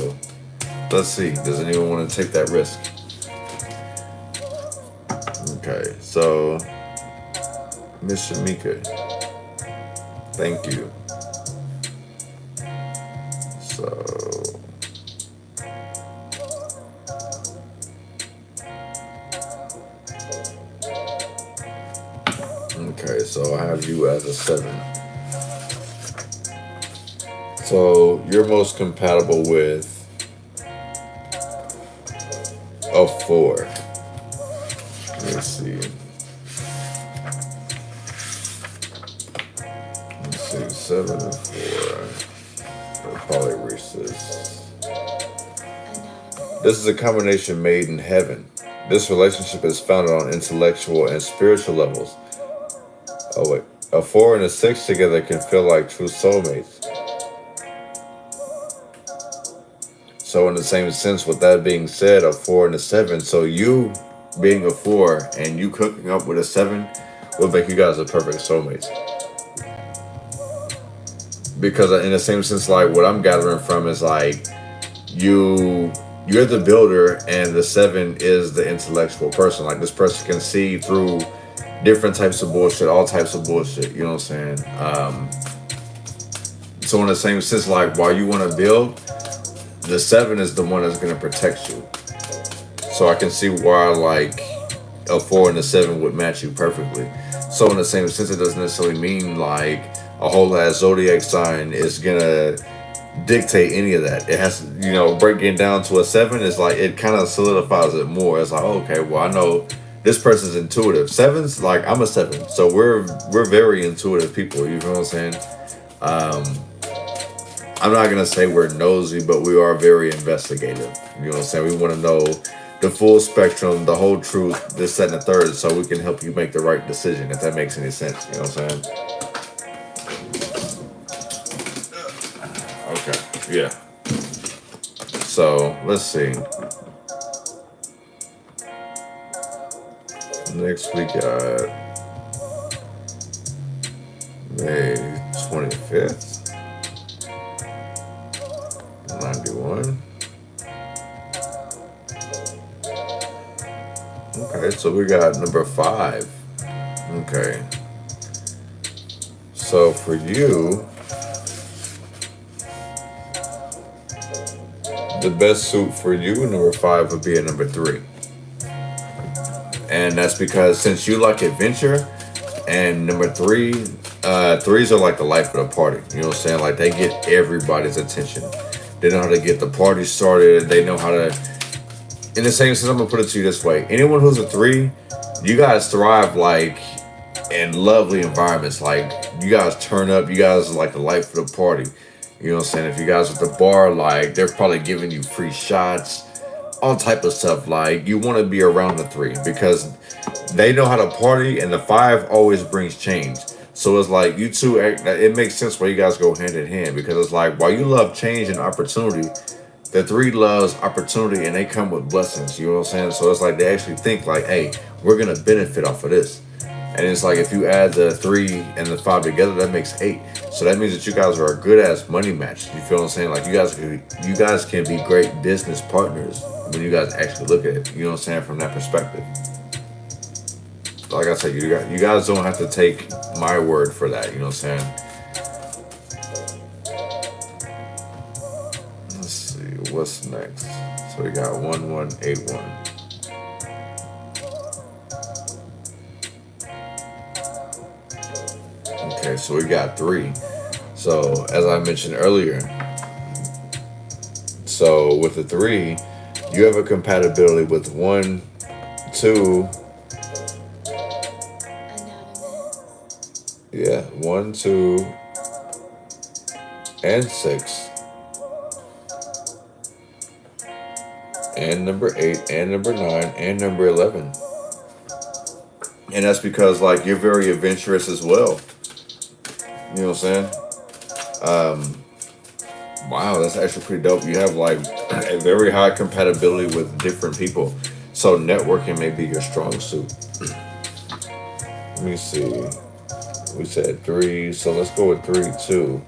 let's see. Does anyone want to take that risk? Okay, so Miss Shamika, thank you. So okay, so I have you as a 7. So you're most compatible with a 4. Let's see. Let's see, 7 and 4. I'll probably erase this. This is a combination made in heaven. This relationship is founded on intellectual and spiritual levels. Oh wait, a 4 and a 6 together can feel like true soulmates. So in the same sense, with that being said, a 4 and a 7, so you being a 4 and you cooking up with a 7 will make you guys a perfect soulmates. Because in the same sense, like what I'm gathering from is like you're the builder and the 7 is the intellectual person. Like this person can see through different types of bullshit, all types of bullshit. You know what I'm saying? So in the same sense, like while you want to build, the 7 is the one that's going to protect you. So I can see why like a 4 and a 7 would match you perfectly. So in the same sense, it doesn't necessarily mean like a whole ass zodiac sign is gonna dictate any of that. It has to, breaking down to a 7 is like it kind of solidifies it more. It's like, okay, well I know this person's intuitive. 7's like I'm a 7, so we're very intuitive people. You know what I'm saying? I'm not gonna say we're nosy, but we are very investigative. You know what I'm saying? We want to know the full spectrum, the whole truth, this, that, and the third, so we can help you make the right decision, if that makes any sense. You know what I'm saying? Okay, yeah. So, let's see. Next we got May 25th, 91. Okay, so we got number 5. Okay. So for you, the best suit for you, number 5, would be a number 3. And that's because since you like adventure, and number 3, threes are like the life of the party. You know what I'm saying? Like they get everybody's attention. They know how to get the party started. They know how to, in the same sense, I'm gonna put it to you this way. Anyone who's a 3, you guys thrive like in lovely environments. Like you guys turn up, you guys are like the life of the party. You know what I'm saying? If you guys at the bar, like they're probably giving you free shots, all type of stuff. Like you want to be around the 3 because they know how to party, and the 5 always brings change. So it's like you two, it makes sense why you guys go hand in hand, because it's like while you love change and opportunity, the 3 loves opportunity, and they come with blessings. You know what I'm saying? So it's like they actually think like, hey, we're gonna benefit off of this. And it's like if you add the 3 and the 5 together, that makes 8. So that means that you guys are a good ass money match. You feel what I'm saying? Like you guys can be great business partners when you guys actually look at it. You know what I'm saying? From that perspective. Like I said, you guys don't have to take my word for that. You know what I'm saying? Let's see what's next. So we got 1181. Okay, so we got 3. So as I mentioned earlier, so with the 3, you have a compatibility with 1, 2. Yeah, 1, 2, and 6, and number 8, and number 9, and number 11. And that's because like you're very adventurous as well. You know what I'm saying? Wow, that's actually pretty dope. You have like a very high compatibility with different people. So networking may be your strong suit. Let me see. We said 3, so let's go with 3, 2.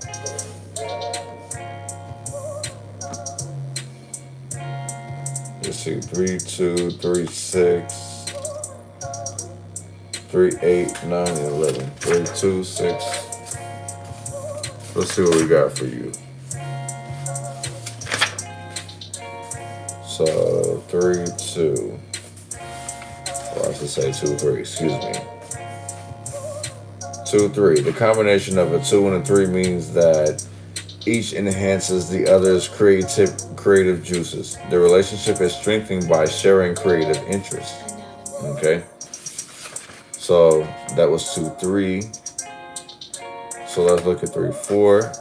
Let's see, 3, 2, 3, 6, 3, 8, 9, and 11. 3, 2, 6. Let's see what we got for you. So 3, 2. Well, I should say 2, 3. Excuse me. 2, 3. The combination of a 2 and a 3 means that each enhances the other's creative juices. The relationship is strengthened by sharing creative interests. Okay. So that was 2, 3. So let's look at 3, 4.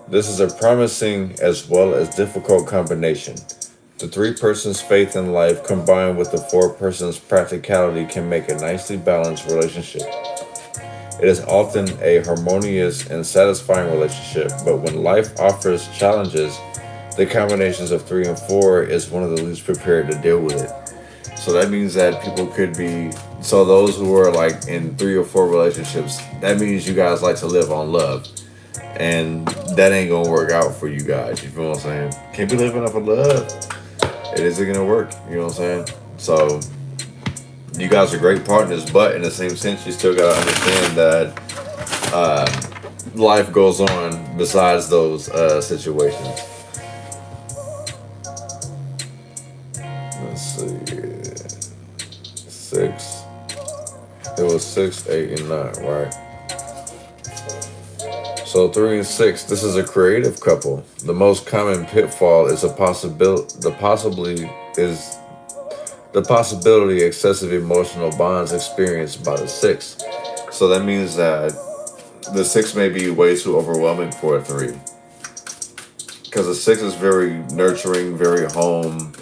This is a promising as well as difficult combination. The 3 person's faith in life combined with the 4 person's practicality can make a nicely balanced relationship. It is often a harmonious and satisfying relationship, but when life offers challenges, the combinations of 3 and 4 is one of the least prepared to deal with it. So that means that people could be, so those who are like in 3 or 4 relationships, that means you guys like to live on love. And that ain't gonna work out for you guys. You feel what I'm saying? Can't be living off of love. It isn't gonna work. You know what I'm saying? So you guys are great partners, but in the same sense, you still gotta understand that life goes on besides those situations. Let's see. 6. It was 6, 8, and 9, right? So 3 and 6, this is a creative couple. The most common pitfall is the possibility excessive emotional bonds experienced by the 6. So that means that the 6 may be way too overwhelming for a 3. Because the 6 is very nurturing, very home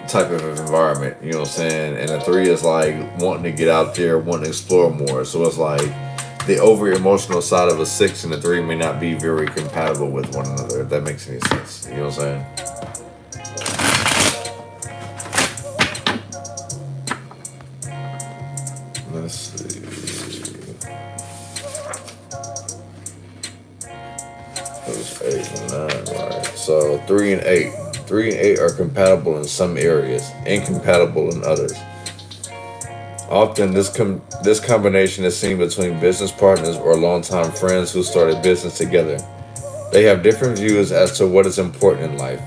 type of environment, you know what I'm saying? And the 3 is like wanting to get out there, wanting to explore more. So it's like the over emotional side of a 6 and a 3 may not be very compatible with one another, if that makes any sense. You know what I'm saying? Let's see. That was 8 and 9, right? So 3 and 8. 3 and 8 are compatible in some areas, incompatible in others. Often, this combination is seen between business partners or longtime friends who started business together. They have different views as to what is important in life.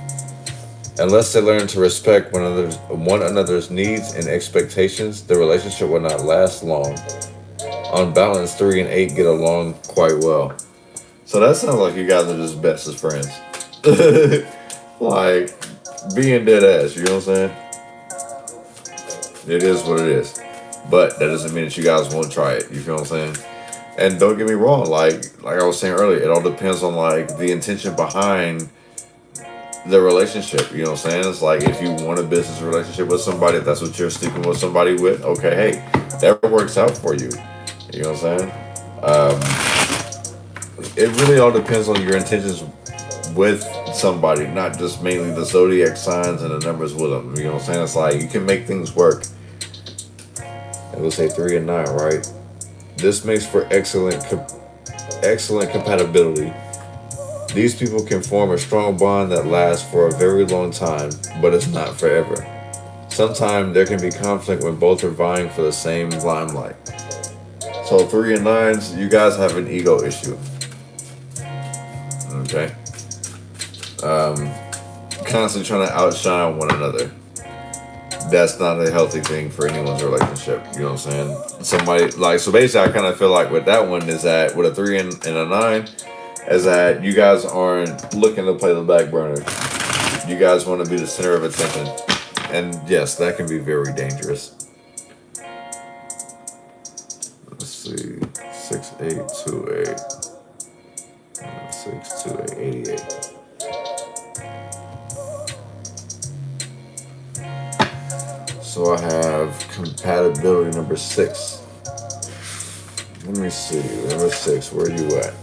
Unless they learn to respect one another's needs and expectations, the relationship will not last long. On balance, 3 and 8 get along quite well. So that sounds like you guys are just best as friends. Like, being dead ass, you know what I'm saying? It is what it is. But that doesn't mean that you guys won't try it. You feel what I'm saying? And don't get me wrong, like I was saying earlier, it all depends on like the intention behind the relationship. You know what I'm saying? It's like if you want a business relationship with somebody, if that's what you're sticking with somebody with, okay, hey, that works out for you. You know what I'm saying? It really all depends on your intentions with somebody, not just mainly the zodiac signs and the numbers with them. You know what I'm saying? It's like you can make things work. And we'll say 3 and 9, right? This makes for excellent compatibility. These people can form a strong bond that lasts for a very long time, but it's not forever. Sometimes there can be conflict when both are vying for the same limelight. So 3 and 9s, you guys have an ego issue. Okay? Constantly trying to outshine one another. That's not a healthy thing for anyone's relationship. You know what I'm saying? Somebody, like, so basically I kind of feel like with that one is that with a 3 and a 9, is that you guys aren't looking to play the back burner. You guys want to be the center of attention. And yes, that can be very dangerous. Let's see. 6828. 62888. So I have compatibility number 6. Let me see. Number 6, where are you at?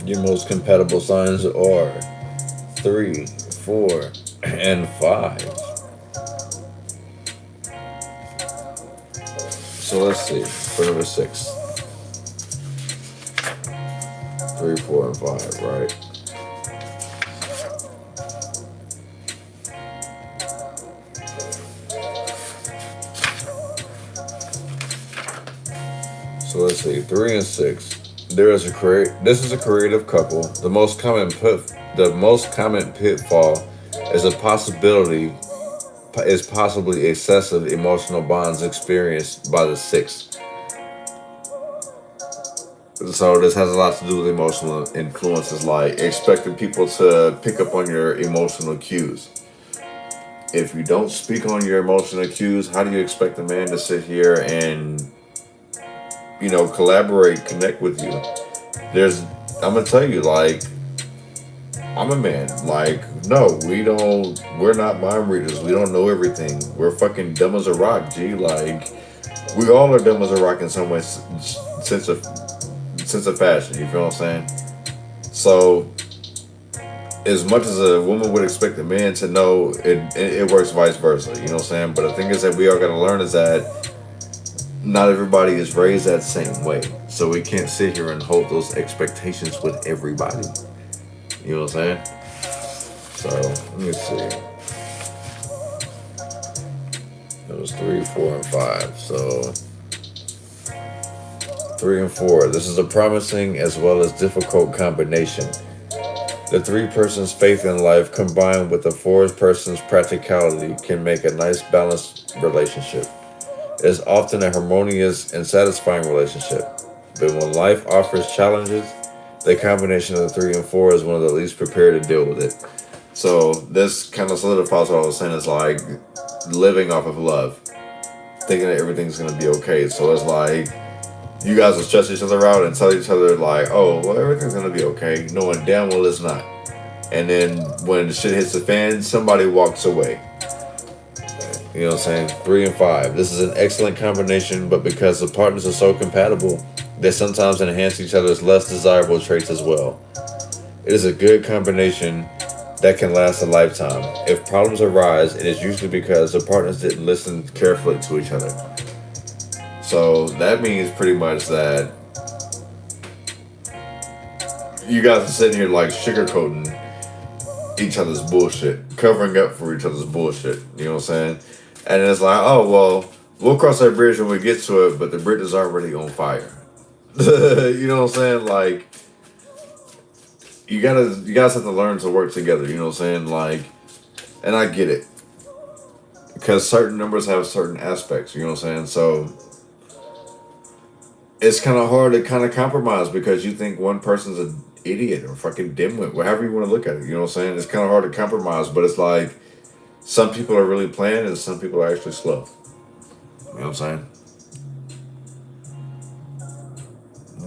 Your most compatible signs are 3, 4, and 5. So let's see. For number 6. 3, 4, and 5, right? So let's see, 3 and 6. This is a creative couple. The most common pitfall is possibly excessive emotional bonds experienced by the 6. So this has a lot to do with emotional influences, like expecting people to pick up on your emotional cues. If you don't speak on your emotional cues, how do you expect a man to sit here and, you know, collaborate, connect with you? I'm gonna tell you, like, I'm a man. Like, no, we're not mind readers. We don't know everything. We're fucking dumb as a rock, G. Like, we all are dumb as a rock in some way, sense of fashion. You feel what I'm saying? So, as much as a woman would expect a man to know, it works vice versa. You know what I'm saying? But the thing is that we all gotta learn is that not everybody is raised that same way. So we can't sit here and hold those expectations with everybody. You know what I'm saying? So, let me see. It was 3, 4, and 5. So, 3 and 4. This is a promising as well as difficult combination. The 3 person's faith in life combined with the 4 person's practicality can make a nice balanced relationship. It is often a harmonious and satisfying relationship. But when life offers challenges, the combination of the 3 and 4 is one of the least prepared to deal with it. So this kind of solidifies what I was saying, is like living off of love, thinking that everything's going to be okay. So it's like you guys will stress each other out and tell each other like, oh, well, everything's going to be okay, knowing damn well it's not. And then when shit hits the fan, somebody walks away. You know what I'm saying? 3 and 5. This is an excellent combination, but because the partners are so compatible, they sometimes enhance each other's less desirable traits as well. It is a good combination that can last a lifetime. If problems arise, it is usually because the partners didn't listen carefully to each other. So that means pretty much that you guys are sitting here like sugarcoating each other's bullshit, covering up for each other's bullshit. You know what I'm saying? And it's like, oh, well, we'll cross that bridge when we get to it, but the bridge is already on fire. You know what I'm saying? Like, you guys have to learn to work together. You know what I'm saying? Like, and I get it. Because certain numbers have certain aspects. You know what I'm saying? So, it's kind of hard to kind of compromise because you think one person's an idiot or fucking dimwit, whatever you want to look at it. You know what I'm saying? It's kind of hard to compromise, but it's like some people are really playing and some people are actually slow. You know what I'm saying?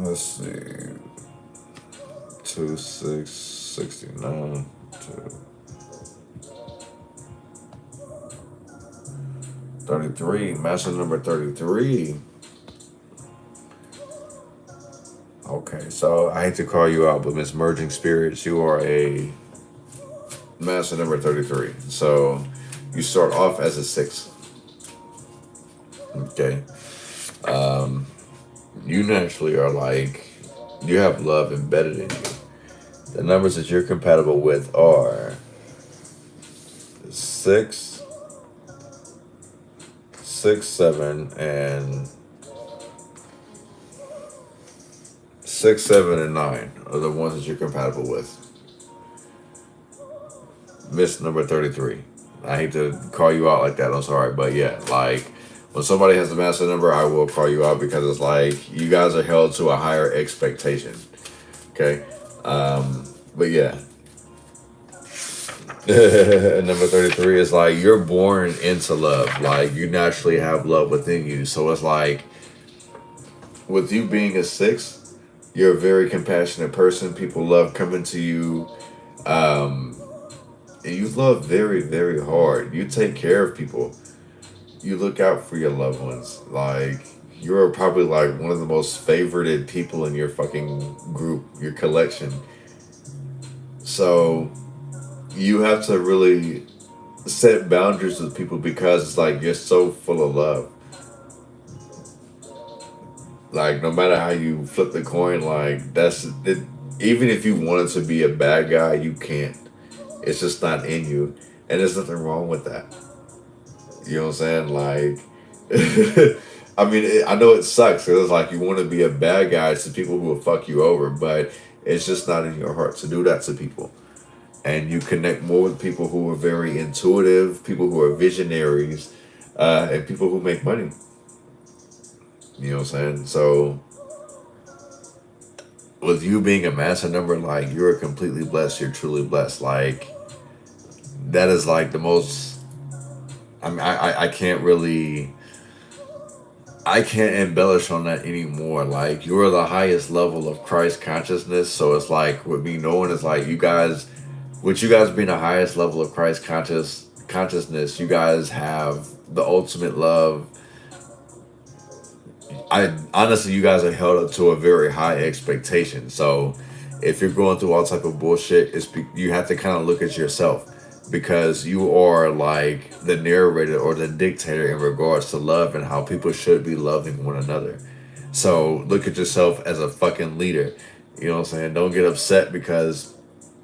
Let's see. 2, 6, 69, 2. 33, master number 33. Okay, so I hate to call you out, but Miss Merging Spirits, you are a master number 33. So you start off as a 6. Okay. You naturally are like, you have love embedded in you. The numbers that you're compatible with are 6, 6, 7, and 6, 7, and 9 are the ones that you're compatible with. Miss number 33. I hate to call you out like that, I'm sorry, but yeah, like when somebody has a master number, I will call you out because it's like you guys are held to a higher expectation. Okay? But yeah. Number 33 is like you're born into love. Like you naturally have love within you. So it's like with you being a 6, you're a very compassionate person. People love coming to you. You love very, very hard. You take care of people. You look out for your loved ones. Like, you're probably like one of the most favorited people in your fucking group, your collection. So, you have to really set boundaries with people because it's like you're so full of love. Like, no matter how you flip the coin, like, that's it. Even if you wanted to be a bad guy, you can't. It's just not in you. And there's nothing wrong with that. You know what I'm saying? Like, I mean, I know it sucks. Because it's like you want to be a bad guy to people who will fuck you over. But it's just not in your heart to do that to people. And you connect more with people who are very intuitive, people who are visionaries, and people who make money. You know what I'm saying? So, with you being a master number, like, you're completely blessed. You're truly blessed. Like, that is like the most, I mean, I can't really, I can't embellish on that anymore. Like, you're the highest level of Christ consciousness. So it's like, with me knowing is like, you guys, with you guys being the highest level of Christ consciousness, you guys have the ultimate love. I honestly, you guys are held up to a very high expectation. So if you're going through all type of bullshit, you have to kind of look at yourself because you are like the narrator or the dictator in regards to love and how people should be loving one another. So look at yourself as a fucking leader. You know what I'm saying? Don't get upset because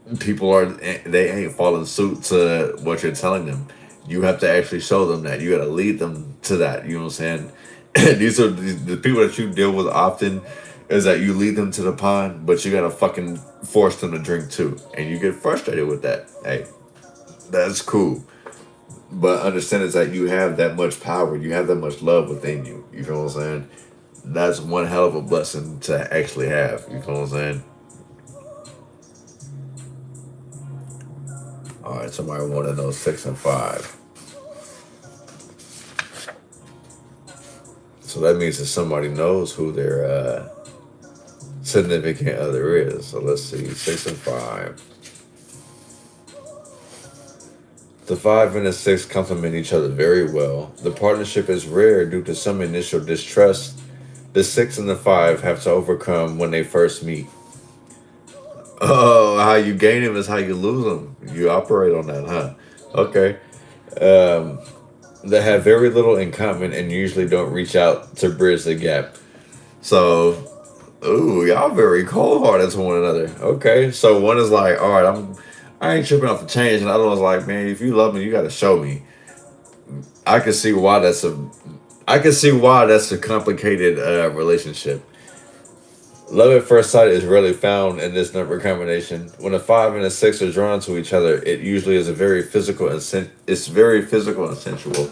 they ain't following suit to what you're telling them. You have to actually show them that. You got to lead them to that. You know what I'm saying? These are the people that you deal with often is that you lead them to the pond, but you gotta fucking force them to drink too. And you get frustrated with that. Hey, that's cool. But understand is that you have that much power, you have that much love within you. You feel what I'm saying? That's one hell of a blessing to actually have. You feel what I'm saying? Alright, somebody want to know 6 and 5. So that means that somebody knows who their significant other is. So let's see, 6 and 5. The 5 and the 6 complement each other very well. The partnership is rare due to some initial distrust the 6 and the 5 have to overcome when they first meet. Oh, how you gain them is how you lose them. You operate on that, huh? Okay. They have very little in common and usually don't reach out to bridge the gap. So, ooh, y'all very cold-hearted to one another. Okay, so one is like, all right, I ain't tripping off the change, and the other one's like, man, if you love me, you got to show me. I can see why that's a complicated relationship. Love at first sight is rarely found in this number combination. When a 5 and a 6 are drawn to each other, it usually is it's very physical and sensual.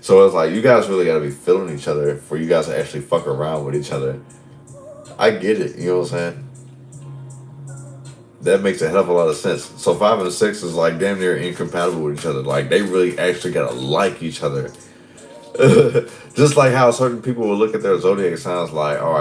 So it's like you guys really gotta be feeling each other for you guys to actually fuck around with each other. I get it, you know what I'm saying? That makes a hell of a lot of sense. So 5 and 6 is like damn near incompatible with each other. Like they really actually gotta like each other. Just like how certain people will look at their zodiac signs like, all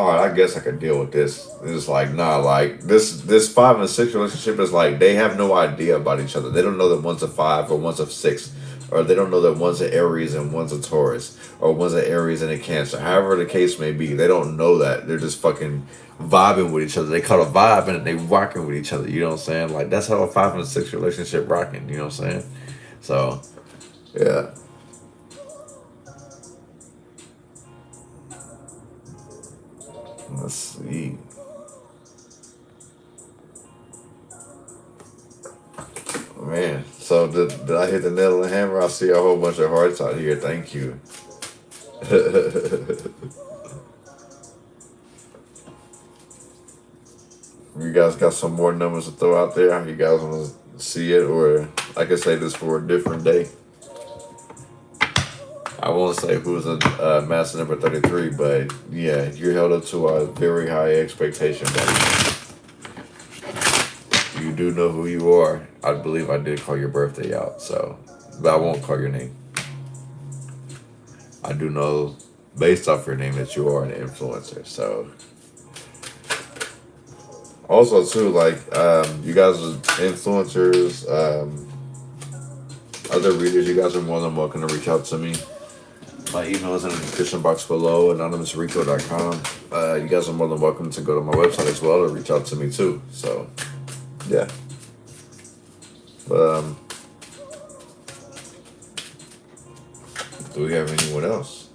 right, I guess I could deal with this. It's like, nah, like this 5 and 6 relationship is like they have no idea about each other. They don't know that one's a 5 or one's a 6, or they don't know that one's an Aries and one's a Taurus, or one's an Aries and a Cancer. However the case may be, they don't know that. They're just fucking vibing with each other. They call it a vibe and they rocking with each other. You know what I'm saying? Like that's how a 5 and a 6 relationship rocking. You know what I'm saying? So, yeah. Let's see. Man, so did I hit the nail on the hammer? I see a whole bunch of hearts out here. Thank you. You guys got some more numbers to throw out there? You guys want to see it? Or I can say this for a different day. I won't say who's in master number 33, but yeah, you're held up to a very high expectation, buddy. You do know who you are. I believe I did call your birthday out, so, but I won't call your name. I do know, based off your name, that you are an influencer, so. Also, too, like, you guys are influencers, other readers, you guys are more than welcome to reach out to me. My email is in the description box below, AnonymousRico.com. You guys are more than welcome to go to my website as well to reach out to me too. So, yeah. But, do we have anyone else?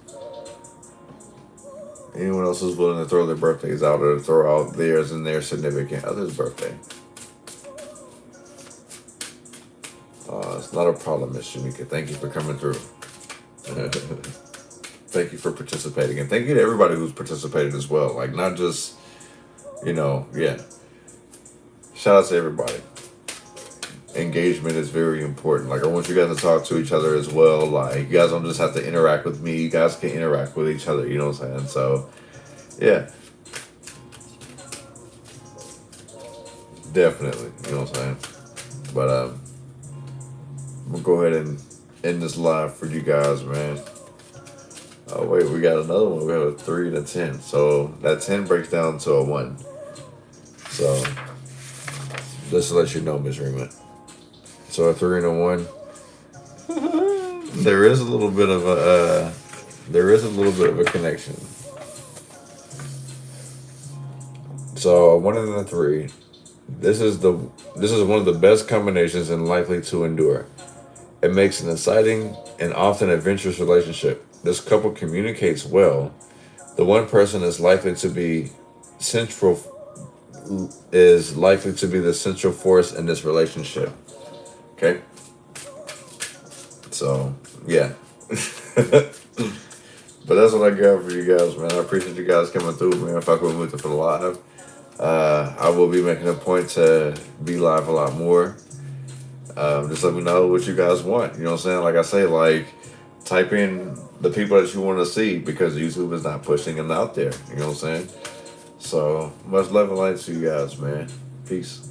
Anyone else who's willing to throw their birthdays out or to throw out theirs and their significant other's birthday? It's not a problem, Miss Shamika. Thank you for coming through. Thank you for participating, and thank you to everybody who's participated as well. Like, not just, yeah. Shout out to everybody. Engagement is very important. Like, I want you guys to talk to each other as well. Like, you guys don't just have to interact with me. You guys can interact with each other. You know what I'm saying? So, yeah. Definitely. You know what I'm saying? But, I'm going to go ahead and end this live for you guys, man. Oh, wait, we got another one. We have a 3 and a 10. So that 10 breaks down to a 1. So just to let you know, Miss Rima. So a 3 and a 1. There is a little bit of a connection. So a 1 and a 3. This is one of the best combinations and likely to endure. It makes an exciting and often adventurous relationship. This couple communicates well. The one person is likely to be the central force in this relationship. Okay? So, yeah. But that's what I got for you guys, man. I appreciate you guys coming through, man. Fuck with me for the live. I will be making a point to be live a lot more. Just let me know what you guys want. You know what I'm saying? Like I say, like, type in the people that you want to see because YouTube is not pushing them out there. You know what I'm saying? So, much love and light to you guys, man. Peace.